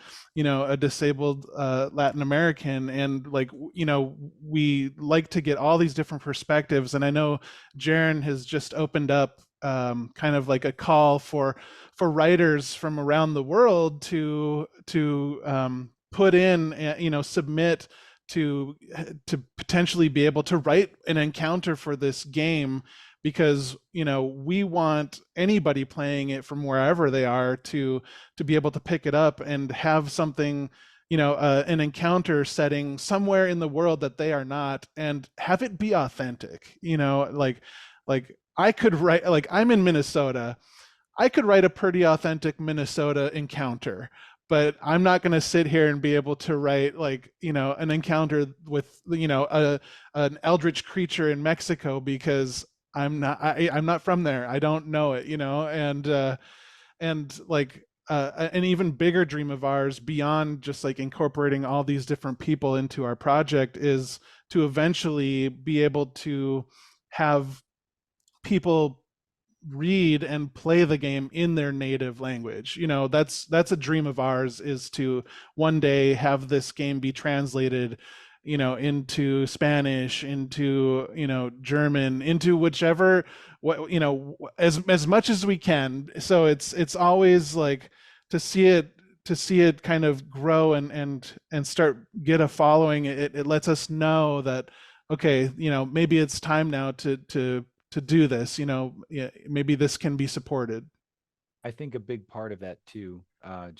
disabled Latin American. And we like to get all these different perspectives. And I know Jaron has just opened up kind of like a call for writers from around the world to put in, submit to potentially be able to write an encounter for this game, because we want anybody playing it from wherever they are to be able to pick it up and have something, an encounter setting somewhere in the world that they are not, and have it be authentic. Like I could write, like I'm in Minnesota, I could write a pretty authentic Minnesota encounter, but I'm not going to sit here and be able to write an encounter with an eldritch creature in Mexico, because I'm not from there. I don't know it, and an even bigger dream of ours, beyond just like incorporating all these different people into our project, is to eventually be able to have people read and play the game in their native language. That's a dream of ours, is to one day have this game be translated into Spanish, into German, into whichever, as much as we can. So it's always like to see it kind of grow and start get a following. It lets us know that, okay, maybe it's time now to do this. Maybe this can be supported. I think a big part of that too, I'll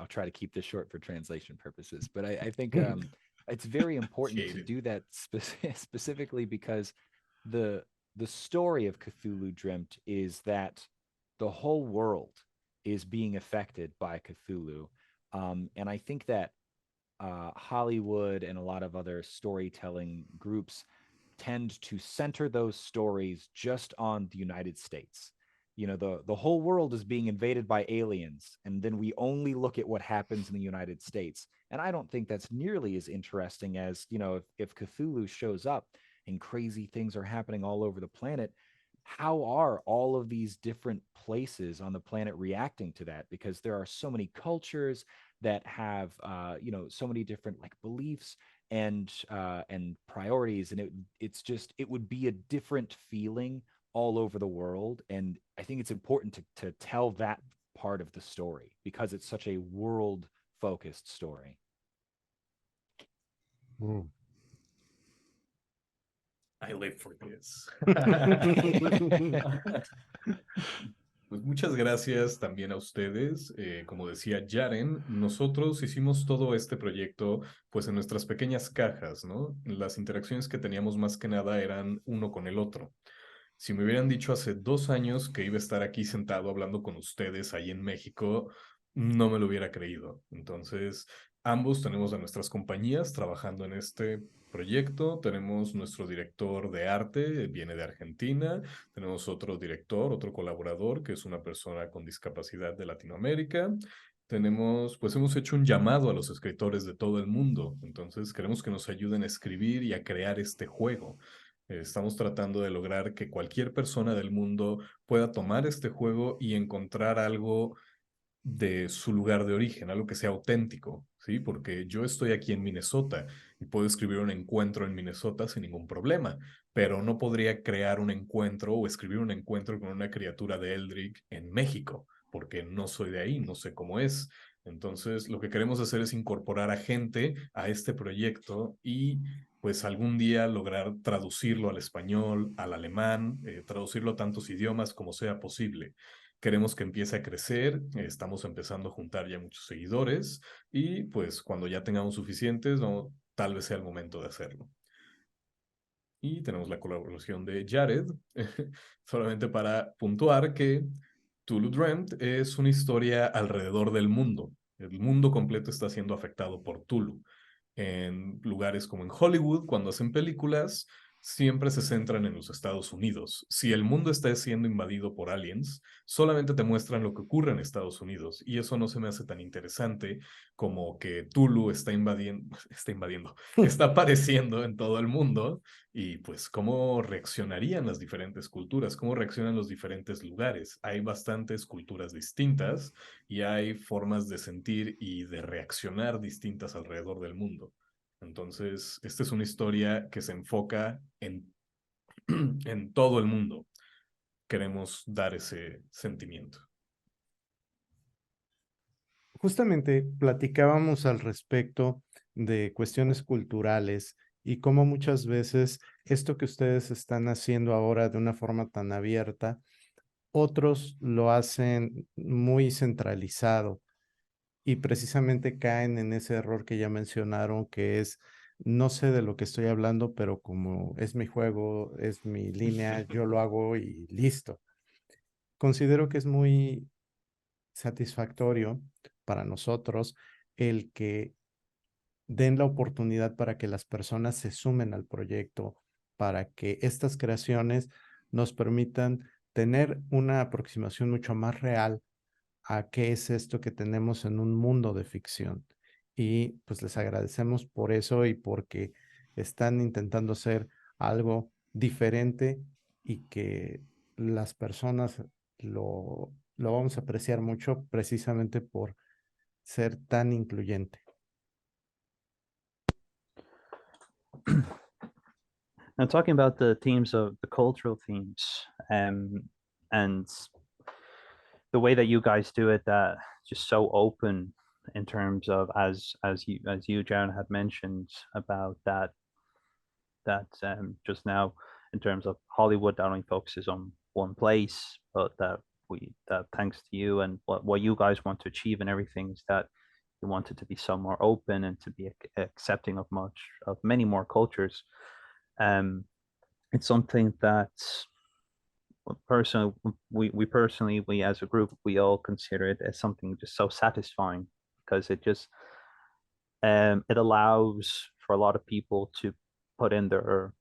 try to keep this short for translation purposes, but I think it's very important to do that specifically because the story of Cthulhu Dreamt is that the whole world is being affected by Cthulhu. And I think that Hollywood and a lot of other storytelling groups tend to center those stories just on the United States. The whole world is being invaded by aliens, and then we only look at what happens in the United States. And I don't think that's nearly as interesting as, if Cthulhu shows up and crazy things are happening all over the planet, how are all of these different places on the planet reacting to that? Because there are so many cultures that have so many different like beliefs and priorities, and it would be a different feeling all over the world. And I think it's important to tell that part of the story because it's such a world focused story. I live for this. Pues muchas gracias también a ustedes. Como decía Jaren, nosotros hicimos todo este proyecto pues en nuestras pequeñas cajas, ¿no? Las interacciones que teníamos más que nada eran uno con el otro. Si me hubieran dicho hace 2 años que iba a estar aquí sentado hablando con ustedes ahí en México, no me lo hubiera creído. Entonces, ambos tenemos a nuestras compañías trabajando en este proyecto. Tenemos nuestro director de arte, viene de Argentina. Tenemos otro director, otro colaborador, que es una persona con discapacidad de Latinoamérica. Hemos hecho un llamado a los escritores de todo el mundo. Entonces, queremos que nos ayuden a escribir y a crear este juego. Estamos tratando de lograr que cualquier persona del mundo pueda tomar este juego y encontrar algo de su lugar de origen, algo que sea auténtico, ¿sí? Porque yo estoy aquí en Minnesota y puedo escribir un encuentro en Minnesota sin ningún problema, pero no podría crear un encuentro o escribir un encuentro con una criatura de Eldritch en México, porque no soy de ahí, no sé cómo es. Entonces, lo que queremos hacer es incorporar a gente a este proyecto y pues algún día lograr traducirlo al español, al alemán, traducirlo a tantos idiomas como sea posible. Queremos que empiece a crecer, estamos empezando a juntar ya muchos seguidores y pues cuando ya tengamos suficientes, no, tal vez sea el momento de hacerlo. Y tenemos la colaboración de Jared, solamente para puntuar que Cthulhu Dreamt es una historia alrededor del mundo. El mundo completo está siendo afectado por Cthulhu. En lugares como en Hollywood, cuando hacen películas, siempre se centran en los Estados Unidos. Si el mundo está siendo invadido por aliens, solamente te muestran lo que ocurre en Estados Unidos. Y eso no se me hace tan interesante como que Tulu está invadiendo, está apareciendo en todo el mundo y pues cómo reaccionarían las diferentes culturas, cómo reaccionan los diferentes lugares. Hay bastantes culturas distintas y hay formas de sentir y de reaccionar distintas alrededor del mundo. Entonces, esta es una historia que se enfoca en todo el mundo. Queremos dar ese sentimiento. Justamente platicábamos al respecto de cuestiones culturales y cómo muchas veces esto que ustedes están haciendo ahora de una forma tan abierta, otros lo hacen muy centralizado y precisamente caen en ese error que ya mencionaron, que es, no sé de lo que estoy hablando, pero como es mi juego, es mi línea, yo lo hago y listo. Considero que es muy satisfactorio para nosotros el que den la oportunidad para que las personas se sumen al proyecto, para que estas creaciones nos permitan tener una aproximación mucho más real a qué es esto que tenemos en un mundo de ficción. Y pues les agradecemos por eso y porque están intentando hacer algo diferente y que las personas lo vamos a apreciar mucho precisamente por ser tan incluyente. Now, talking about the themes of the cultural themes, and the way that you guys do it, that just so open in terms of as you Jaron had mentioned about that just now in terms of Hollywood that only focuses on one place, but that thanks to you and what you guys want to achieve and everything is that you want it to be so more open and to be accepting of many more cultures. It's something that personally we as a group we all consider it as something just so satisfying because it allows for a lot of people to put in their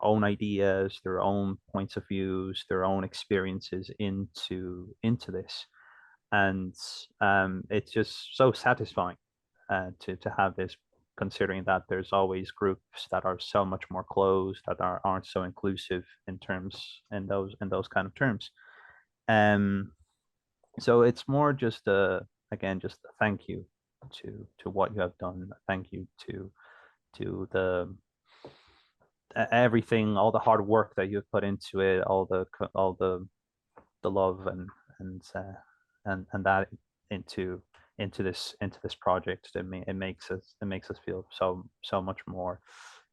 own ideas, their own points of views, their own experiences into this, and it's just so satisfying to have this. Considering that there's always groups that are so much more closed, that aren't so inclusive in those kind of terms. Um, so it's more just again just a thank you to what you have done. Thank you to the everything, all the hard work that you've put into it, all the love and that into this project. It makes us feel so much more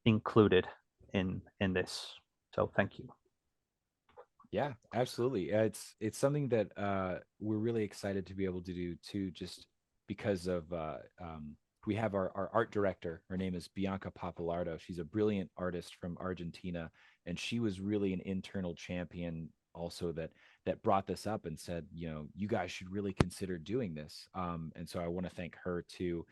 included in this. So thank you. Yeah, absolutely. It's something that we're really excited to be able to do too, just because of we have our art director. Her name is Bianca Papalardo. She's a brilliant artist from Argentina, and she was really an internal champion also that brought this up and said, you guys should really consider doing this. And so I want to thank her too,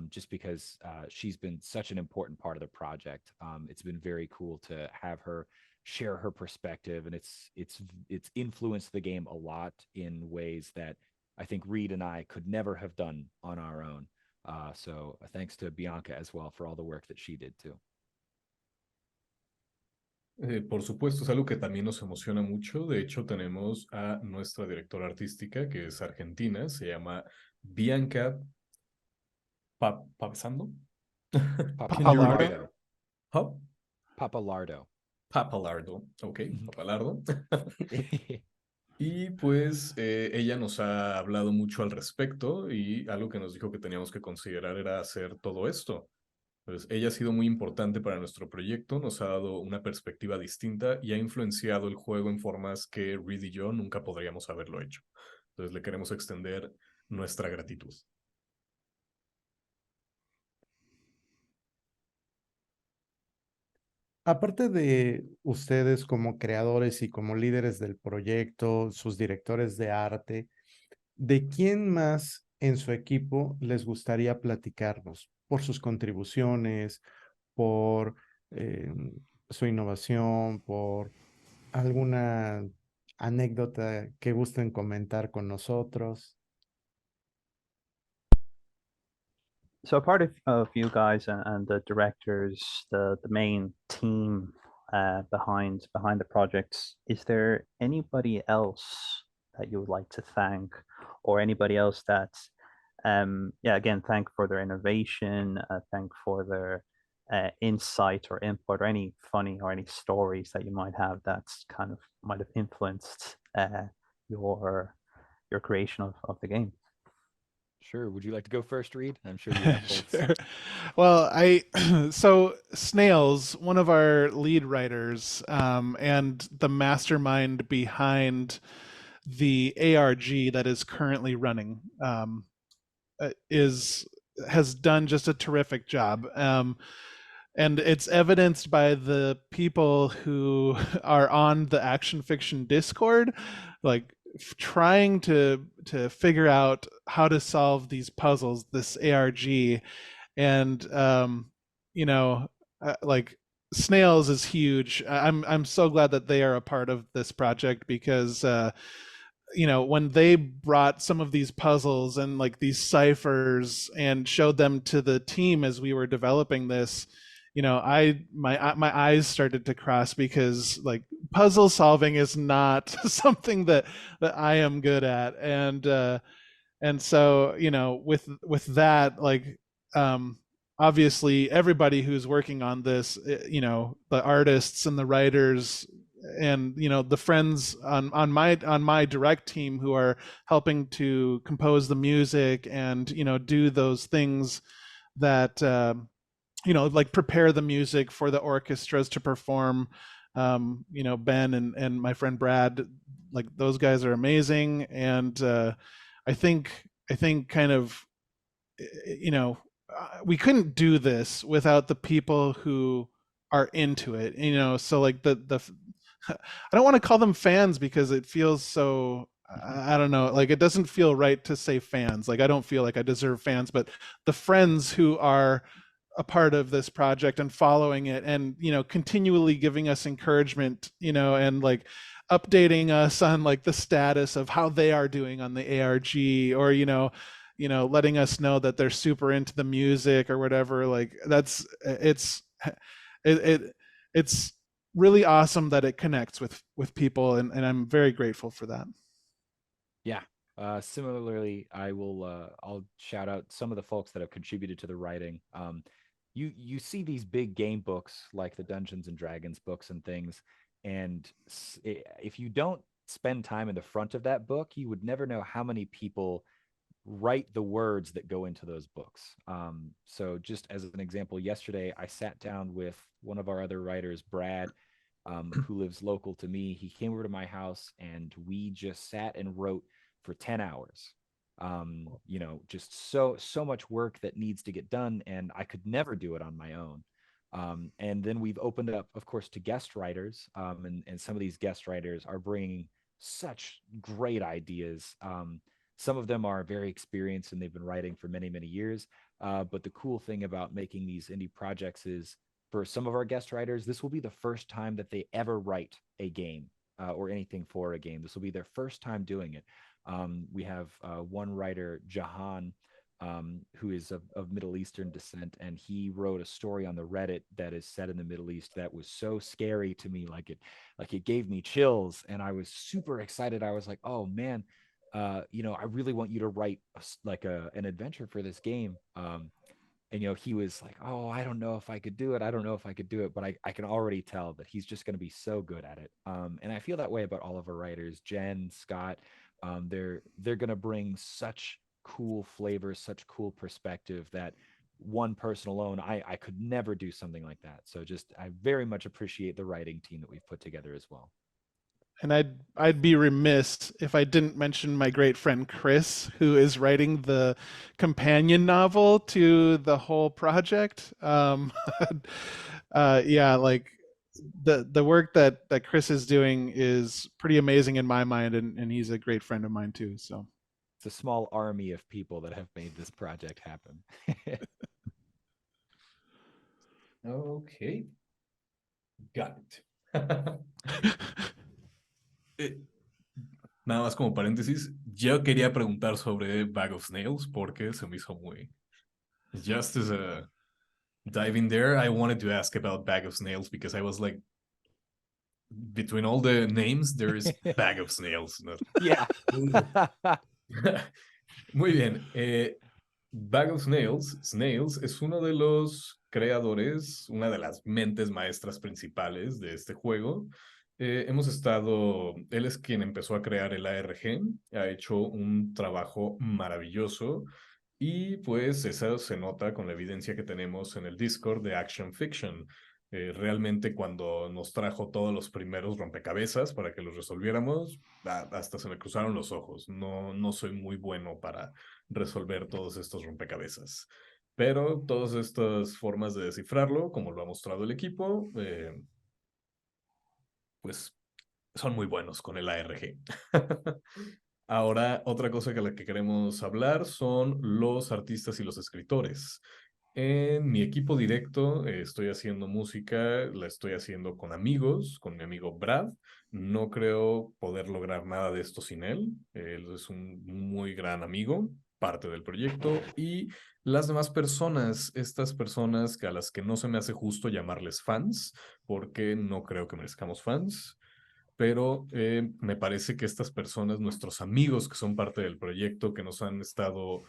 just because she's been such an important part of the project. It's been very cool to have her share her perspective, and it's influenced the game a lot in ways that I think Reed and I could never have done on our own. So thanks to Bianca as well for all the work that she did too. Por supuesto, es algo que también nos emociona mucho. De hecho, tenemos a nuestra directora artística, que es argentina, se llama Bianca Papesando. Papalardo. Huh? Papalardo. Papalardo, ok, Papalardo. Y pues ella nos ha hablado mucho al respecto y algo que nos dijo que teníamos que considerar era hacer todo esto. Entonces, ella ha sido muy importante para nuestro proyecto, nos ha dado una perspectiva distinta y ha influenciado el juego en formas que Reed y yo nunca podríamos haberlo hecho. Entonces, le queremos extender nuestra gratitud. Aparte de ustedes como creadores y como líderes del proyecto, sus directores de arte, ¿de quién más en su equipo les gustaría platicarnos por sus contribuciones, por eh, su innovación, por alguna anécdota que gusten comentar con nosotros? So apart of you guys and the directors, the main team behind the projects, is there anybody else that you would like to thank, or anybody else that, yeah, again, thank for their innovation, thank for their insight or input, or any funny or any stories that you might have that's kind of might have influenced your your creation of the game. Sure. Would you like to go first, Reed? I'm sure you have bolts. Sure. Well, so Snails, one of our lead writers, and the mastermind behind the ARG that is currently running, is has done just a terrific job. And it's evidenced by the people who are on the Action Fiction Discord, like trying to figure out how to solve these puzzles, this ARG. And you know, like Snails is huge. I'm so glad that they are a part of this project, because you know, when they brought some of these puzzles and like these ciphers and showed them to the team as we were developing this, you know, my eyes started to cross, because like puzzle solving is not something that I am good at. And so, you know, with that, like obviously everybody who's working on this, you know, the artists and the writers, and you know, the friends on my direct team who are helping to compose the music and, you know, do those things that you know, like prepare the music for the orchestras to perform. You know, Ben and my friend Brad, like those guys are amazing. And I think kind of, you know, we couldn't do this without the people who are into it, you know. So like the I don't want to call them fans, because it feels so, I don't know, like it doesn't feel right to say fans. Like I don't feel like I deserve fans, but the friends who are a part of this project and following it, and you know, continually giving us encouragement, you know, and like updating us on like the status of how they are doing on the ARG, or you know, letting us know that they're super into the music or whatever. Like that's it it's really awesome that it connects with people, and I'm very grateful for that. Yeah. Similarly, I'll shout out some of the folks that have contributed to the writing. You see these big game books like the Dungeons and Dragons books and things, and if you don't spend time in the front of that book, you would never know how many people write the words that go into those books. So just as an example, yesterday I sat down with one of our other writers, Brad, who lives local to me. He came over to my house and we just sat and wrote for 10 hours. You know, just so much work that needs to get done, and I could never do it on my own. And then we've opened it up, of course, to guest writers, and some of these guest writers are bringing such great ideas. Some of them are very experienced and they've been writing for many, many years. But the cool thing about making these indie projects is, for some of our guest writers, this will be the first time that they ever write a game or anything for a game. This will be their first time doing it. We have one writer, Jahan, who is of Middle Eastern descent, and he wrote a story on the Reddit that is set in the Middle East that was so scary to me, like it gave me chills, and I was super excited. I was like, oh man, you know, I really want you to write an adventure for this game. And you know, he was like, oh, I don't know if I could do it. I don't know if I could do it, but I can already tell that he's just going to be so good at it. And I feel that way about all of our writers, Jen, Scott. They're going to bring such cool flavors, such cool perspective that one person alone, I could never do something like that. So just, I very much appreciate the writing team that we've put together as well. And I'd be remiss if I didn't mention my great friend Chris, who is writing the companion novel to the whole project. Yeah, like the work that Chris is doing is pretty amazing in my mind, and he's a great friend of mine too. So It's a small army of people that have made this project happen. Ok, got it. Nada más como paréntesis, yo quería preguntar sobre Bag of Snails porque se me hizo muy... Just as a dive in there, I wanted to ask about Bag of Snails because I was like, between all the names, there is Bag of Snails. Yeah. Muy bien. Bag of Snails, Snails es uno de los creadores, una de las mentes maestras principales de este juego. Él es quien empezó a crear el ARG, ha hecho un trabajo maravilloso y pues eso se nota con la evidencia que tenemos en el Discord de Action Fiction. Realmente cuando nos trajo todos los primeros rompecabezas para que los resolviéramos, hasta se me cruzaron los ojos. No soy muy bueno para resolver todos estos rompecabezas. Pero todas estas formas de descifrarlo, como lo ha mostrado el equipo, pues son muy buenos con el ARG. Ahora, otra cosa que la que queremos hablar son los artistas y los escritores. En mi equipo directo estoy haciendo música, la estoy haciendo con amigos, con mi amigo Brad. No creo poder lograr nada de esto sin él. Él es un muy gran amigo, parte del proyecto. Y las demás personas, estas personas a las que no se me hace justo llamarles fans, porque no creo que merezcamos fans. Pero me parece que estas personas, nuestros amigos que son parte del proyecto, que nos han estado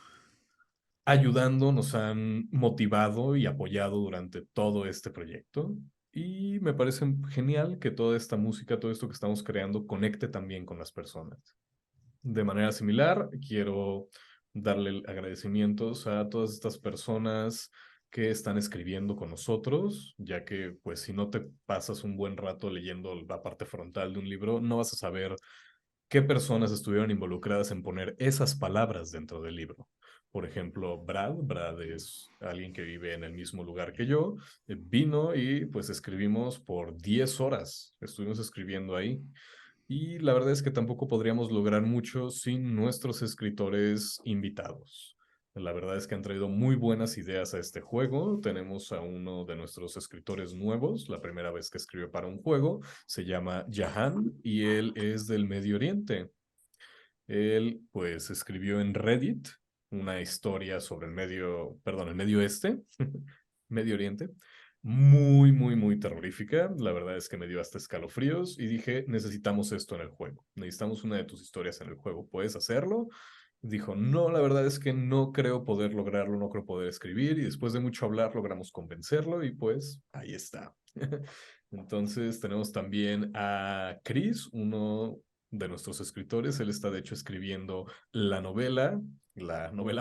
ayudando, nos han motivado y apoyado durante todo este proyecto. Y me parece genial que toda esta música, todo esto que estamos creando, conecte también con las personas. De manera similar, quiero darle agradecimientos a todas estas personas que están escribiendo con nosotros, ya que pues si no te pasas un buen rato leyendo la parte frontal de un libro, no vas a saber qué personas estuvieron involucradas en poner esas palabras dentro del libro. Por ejemplo, Brad es alguien que vive en el mismo lugar que yo, vino y pues escribimos por 10 horas, estuvimos escribiendo ahí. Y la verdad es que tampoco podríamos lograr mucho sin nuestros escritores invitados. La verdad es que han traído muy buenas ideas a este juego. Tenemos a uno de nuestros escritores nuevos, la primera vez que escribe para un juego. Se llama Jahan y él es del Medio Oriente. Él, pues, escribió en Reddit una historia sobre el Medio Este, Medio Oriente, muy terrorífica. La verdad es que me dio hasta escalofríos y dije, necesitamos esto en el juego. Necesitamos una de tus historias en el juego. ¿Puedes hacerlo? Dijo, no, la verdad es que no creo poder lograrlo, no creo poder escribir. Y después de mucho hablar, logramos convencerlo y pues ahí está. Entonces tenemos también a Chris, uno de nuestros escritores. Él está de hecho escribiendo la novela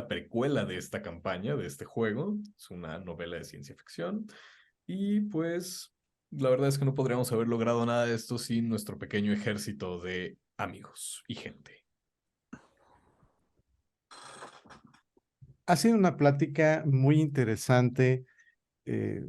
precuela de esta campaña, de este juego. Es una novela de ciencia ficción. Y pues la verdad es que no podríamos haber logrado nada de esto sin nuestro pequeño ejército de amigos y gente. Ha sido una plática muy interesante. eh,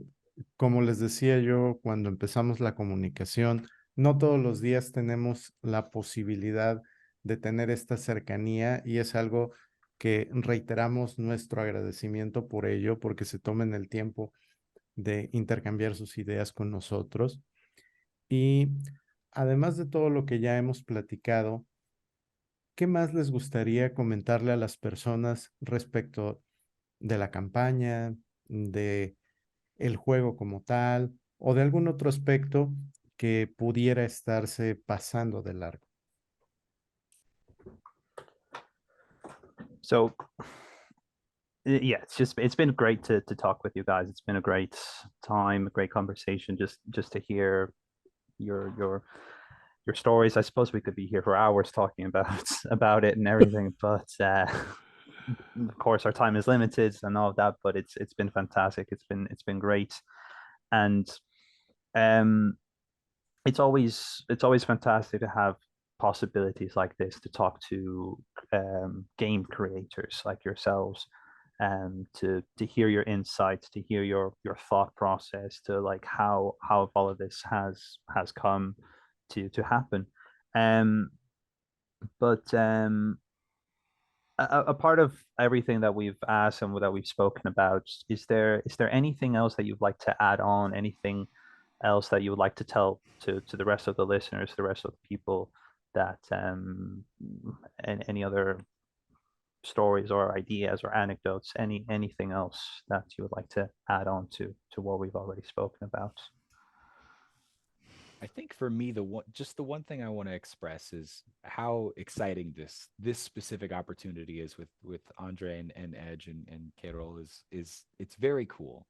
Como les decía yo cuando empezamos la comunicación, no todos los días tenemos la posibilidad de tener esta cercanía y es algo que reiteramos nuestro agradecimiento por ello, porque se tomen el tiempo de intercambiar sus ideas con nosotros. Y además de todo lo que ya hemos platicado, ¿qué más les gustaría comentarle a las personas respecto de la campaña, de el juego como tal o de algún otro aspecto que pudiera estarse pasando de largo? So yeah, it's been great to talk with you guys. It's been a great time, a great conversation, just to hear your stories. I suppose we could be here for hours talking about about it and everything, but of course, our time is limited and all of that, but it's been fantastic. It's been great, and um, it's always fantastic to have possibilities like this to talk to game creators like yourselves, to hear your insights, to hear your thought process, to like how all of this has come to happen. Um, but a part of everything that we've asked and that we've spoken about, is there anything else that you'd like to add on? Anything else that you would like to tell to the rest of the listeners, the rest of the people, that and any other stories or ideas or anecdotes, anything else that you would like to add on to what we've already spoken about? I think for me, the one thing I want to express is how exciting this specific opportunity is with Andre and Edge and Carol is it's very cool.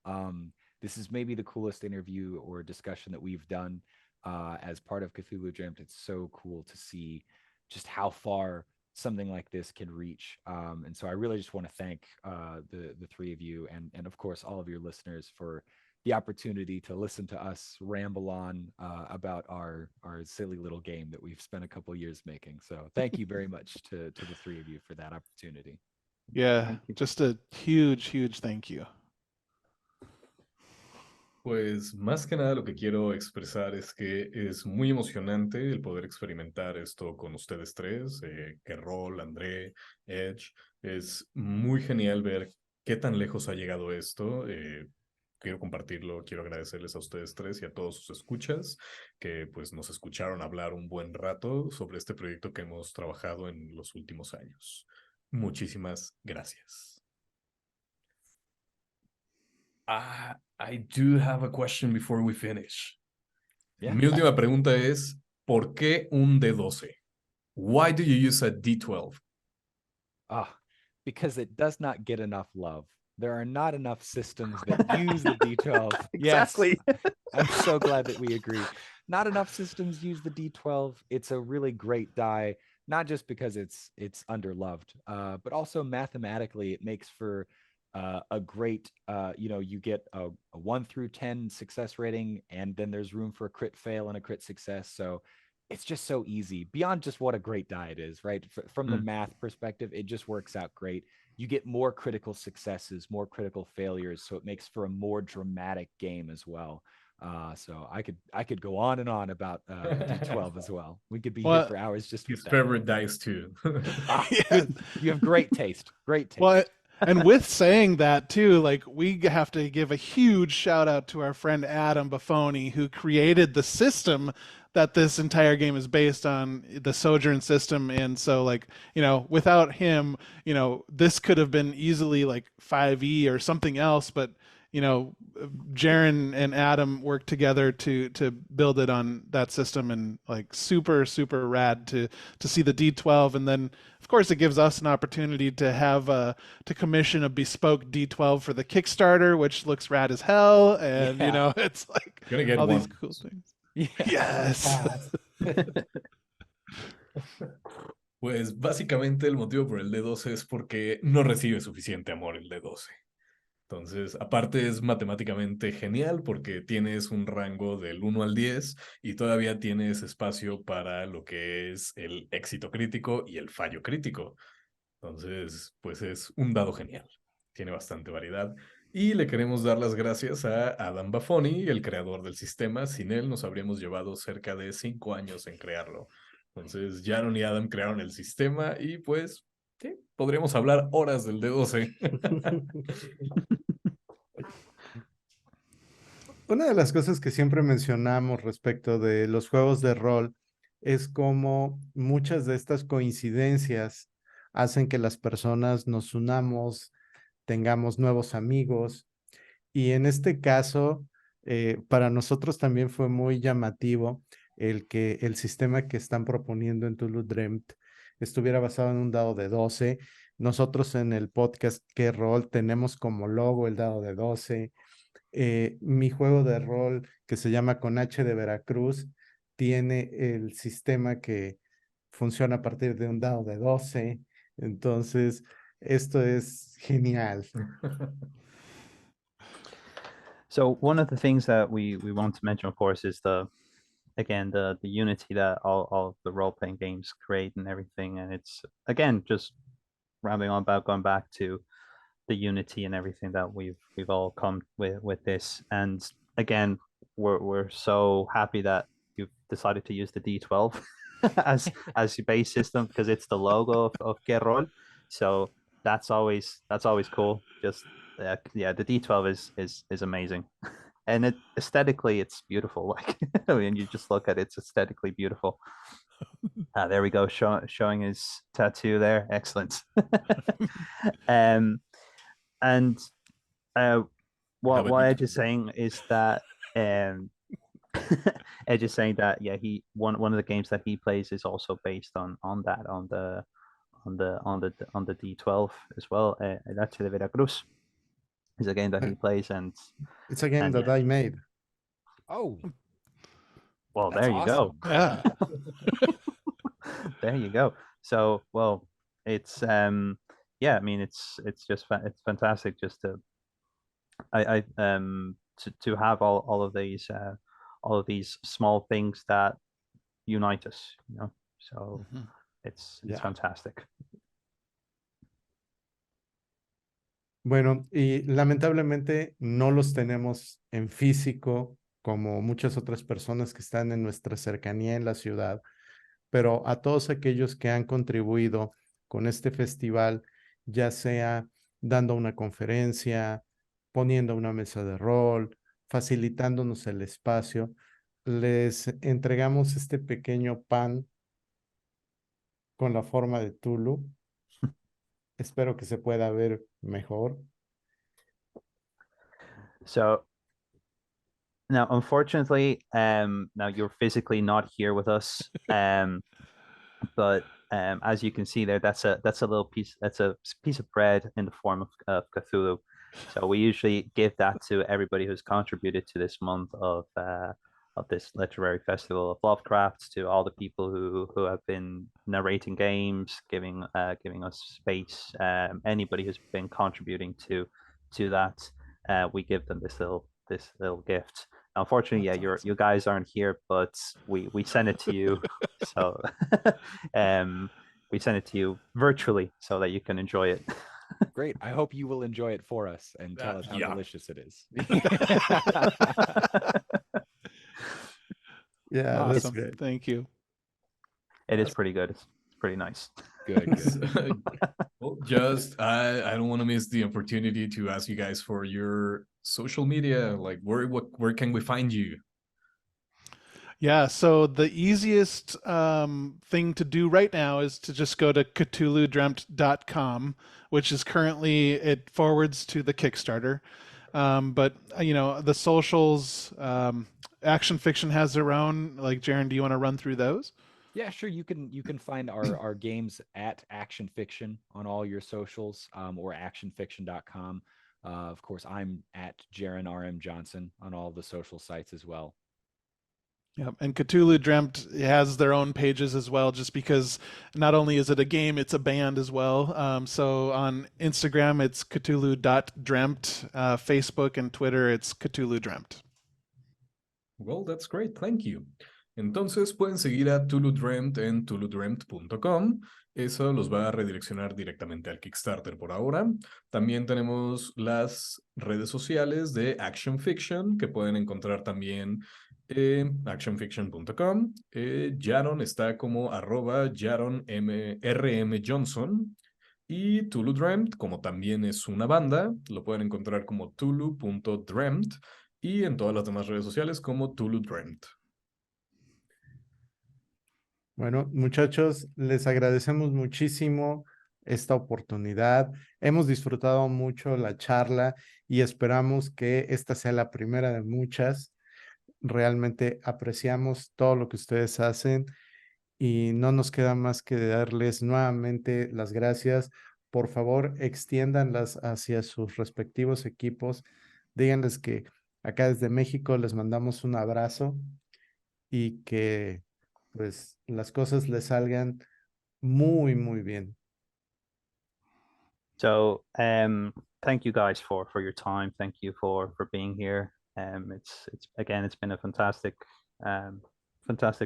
This is maybe the coolest interview or discussion that we've done as part of Cthulhu Dreamt. It's so cool to see just how far something like this can reach. And so I really just want to thank the three of you and of course all of your listeners for the opportunity to listen to us ramble on about our silly little game that we've spent a couple years making. So thank you very much to the three of you for that opportunity. Yeah, just a huge thank you. Pues más que nada lo que quiero expresar es que es muy emocionante el poder experimentar esto con ustedes tres, Kerrol, André, Edge. Es muy genial ver qué tan lejos ha llegado esto. Quiero compartirlo, quiero agradecerles a ustedes tres y a todos sus escuchas que pues nos escucharon hablar un buen rato sobre este proyecto que hemos trabajado en los últimos años. Muchísimas gracias. I do have a question before we finish. Yeah. Mi última pregunta es, ¿por qué un D12? Why do you use a D12? Because it does not get enough love. There are not enough systems that use the D12. Exactly. Yes. I'm so glad that we agree. Not enough systems use the D12. It's a really great die, not just because it's underloved, but also mathematically it makes for a great, you get a 1 through 10 success rating, and then there's room for a crit fail and a crit success. So it's just so easy beyond just what a great die it is, right? From the math perspective, it just works out great. You get more critical successes, more critical failures. So it makes for a more dramatic game as well. So I could go on and on about D12 as well. We could be here for hours just his with that. favorite dice too. Good. You have great taste. Great taste. Well, and with saying that too, like we have to give a huge shout out to our friend Adam Baffoni, who created the system that this entire game is based on, the Sojourn system. And so like, without him, this could have been easily like 5e or something else, but Jaron and Adam worked together to build it on that system, and like super rad to see the D12. And then of course it gives us an opportunity to have to commission a bespoke D12 for the Kickstarter, which looks rad as hell. And it's like Gonna get all one. these cool things. Yeah. Yes. Pues básicamente el motivo por el D12 es porque no recibe suficiente amor el D12. Entonces, aparte es matemáticamente genial porque tienes un rango del 1 al 10 y todavía tienes espacio para lo que es el éxito crítico y el fallo crítico. Entonces, pues es un dado genial. Tiene bastante variedad. Y le queremos dar las gracias a Adam Baffoni, el creador del sistema. Sin él nos habríamos llevado cerca de 5 años en crearlo. Entonces, Jaron y Adam crearon el sistema y pues, sí, podríamos hablar horas del D12. Una de las cosas que siempre mencionamos respecto de los juegos de rol es cómo muchas de estas coincidencias hacen que las personas nos unamos, tengamos nuevos amigos. Y en este caso, para nosotros también fue muy llamativo el que el sistema que están proponiendo en Cthulhu Dreamt estuviera basado en un dado de 12. Nosotros en el podcast ¿Qué rol? Tenemos como logo el dado de 12. Mi juego de rol que se llama Con H de Veracruz tiene el sistema que funciona a partir de un dado de 12. Entonces, esto es genial. So one of the things that we want to mention, of course, is the unity that all of the role-playing games create and everything. And it's, again, just rambling on about going back to the unity and everything that we've all come with this. And again, we're so happy that you've decided to use the D12 as your base system, because it's the logo of Querol. So that's always cool. Just yeah, the D12 is amazing. And it aesthetically, it's beautiful. Like I mean, you just look at it, it's aesthetically beautiful. There we go, showing his tattoo there. Excellent. And what Edge is saying is that Edge is saying that yeah, he one of the games that he plays is also based on the D12 as well. El H de Veracruz is a game that he plays, and it's a game that I made. Oh, well, that's there you go. Yeah. There you go. So, well, it's yeah, I mean, it's just it's fantastic just to to have all of these small things that unite us, you know. So it's Yeah. fantastic. Bueno, y lamentablemente no los tenemos en físico como muchas otras personas que están en nuestra cercanía en la ciudad, pero a todos aquellos que han contribuido con este festival, ya sea dando una conferencia, poniendo una mesa de rol, facilitándonos el espacio, les entregamos este pequeño pan con la forma de Tulu. Espero que se pueda ver mejor. So now, unfortunately, now you're physically not here with us, but as you can see there, that's a little piece. That's a piece of bread in the form of Cthulhu. So we usually give that to everybody who's contributed to this month of this literary festival of Lovecraft, to all the people who have been narrating games, giving us space. Anybody who's been contributing to that, we give them this little gift. Unfortunately, That's yeah, awesome. you guys aren't here, but we send it to you. So we send it to you virtually so that you can enjoy it. great. I hope you will enjoy it for us and tell us how Yeah. delicious it is. Yeah, that's Awesome. great. Thank you. It is pretty good. It's pretty nice. Good, good. Well, just I don't want to miss the opportunity to ask you guys for your social media. Like, where can we find you? Yeah, so the easiest thing to do right now is to just go to CthulhuDreamt.com, which is currently, it forwards to the Kickstarter. But, you know, the socials, Action Fiction has their own. Like, Jaron, do you want to run through those? Yeah, sure. You can find our games at Action Fiction on all your socials, or actionfiction.com. Of course, I'm at Jaron R.M. Johnson on all the social sites as well. Yeah, and Cthulhu Dreamt has their own pages as well, just because not only is it a game, it's a band as well. So on Instagram, it's Cthulhu.dreamt. Facebook and Twitter, it's Cthulhu Dreamt. Well, that's great. Thank you. Entonces pueden seguir a Cthulhu Dreamt en cthulhudreamt.com. Eso los va a redireccionar directamente al Kickstarter por ahora. También tenemos las redes sociales de Action Fiction, que pueden encontrar también en actionfiction.com. Jaron está como @Jaron R.M. Johnson. Y Cthulhu Dreamt, como también es una banda, lo pueden encontrar como Cthulhu.dreamt y en todas las demás redes sociales como Cthulhu Dreamt. Bueno, muchachos, les agradecemos muchísimo esta oportunidad. Hemos disfrutado mucho la charla y esperamos que esta sea la primera de muchas. Realmente apreciamos todo lo que ustedes hacen y no nos queda más que darles nuevamente las gracias. Por favor, extiéndanlas hacia sus respectivos equipos. Díganles que acá desde México les mandamos un abrazo y que pues las cosas les salgan muy, muy bien. So thank you guys for your time. Thank you for being here. It's been a fantastic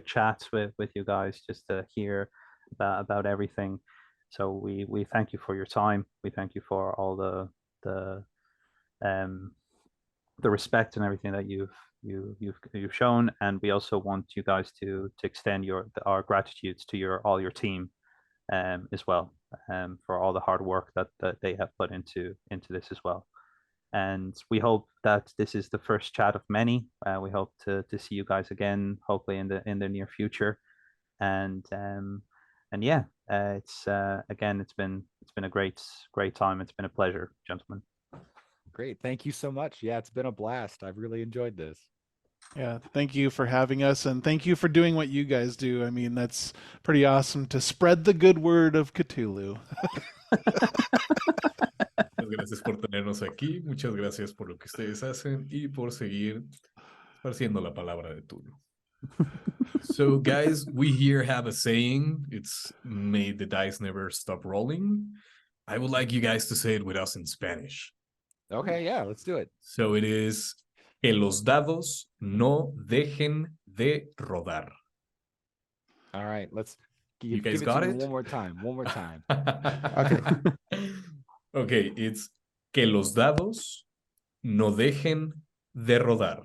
chat with you guys, just to hear about everything. So we thank you for your time. We thank you for all the respect and everything that you've shown, and we also want you guys to extend our gratitude to all your team as well, for all the hard work that they have put into this as well. And we hope that this is the first chat of many. We hope to see you guys again, hopefully in the near future. And yeah, it's been a great time. It's been a pleasure, gentlemen. Great. Thank you so much. Yeah, it's been a blast. I've really enjoyed this. Yeah, thank you for having us, and thank you for doing what you guys do. I mean, that's pretty awesome to spread the good word of Cthulhu. Muchas gracias por tenernos aquí, muchas gracias por lo que ustedes hacen y por seguir esparciendo la palabra de Cthulhu. So guys, we here have a saying. It's "May the dice never stop rolling." I would like you guys to say it with us in Spanish. Okay, yeah, let's do it. So it is, que los dados no dejen de rodar. All right, let's You guys give got to it? me one more time. One more time. Okay. Okay, it's que los dados no dejen de rodar.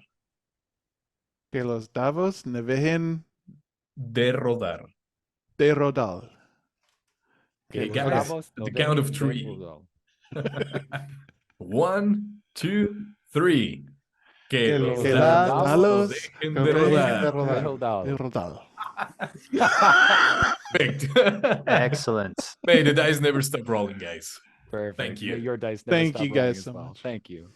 Que los davos ne dejen De rodar. de rodar. Okay, Los guys, davos no at the count of dejen de 3. rodar. 1, 2, 3. Que los los dados no dados dejen no de dejen rodar. rodar. De rodar. Perfect. Excellent. May the dice never stop rolling, guys. Perfect. Thank May you. your dice never Thank stop you rolling guys as so well. much. Thank you.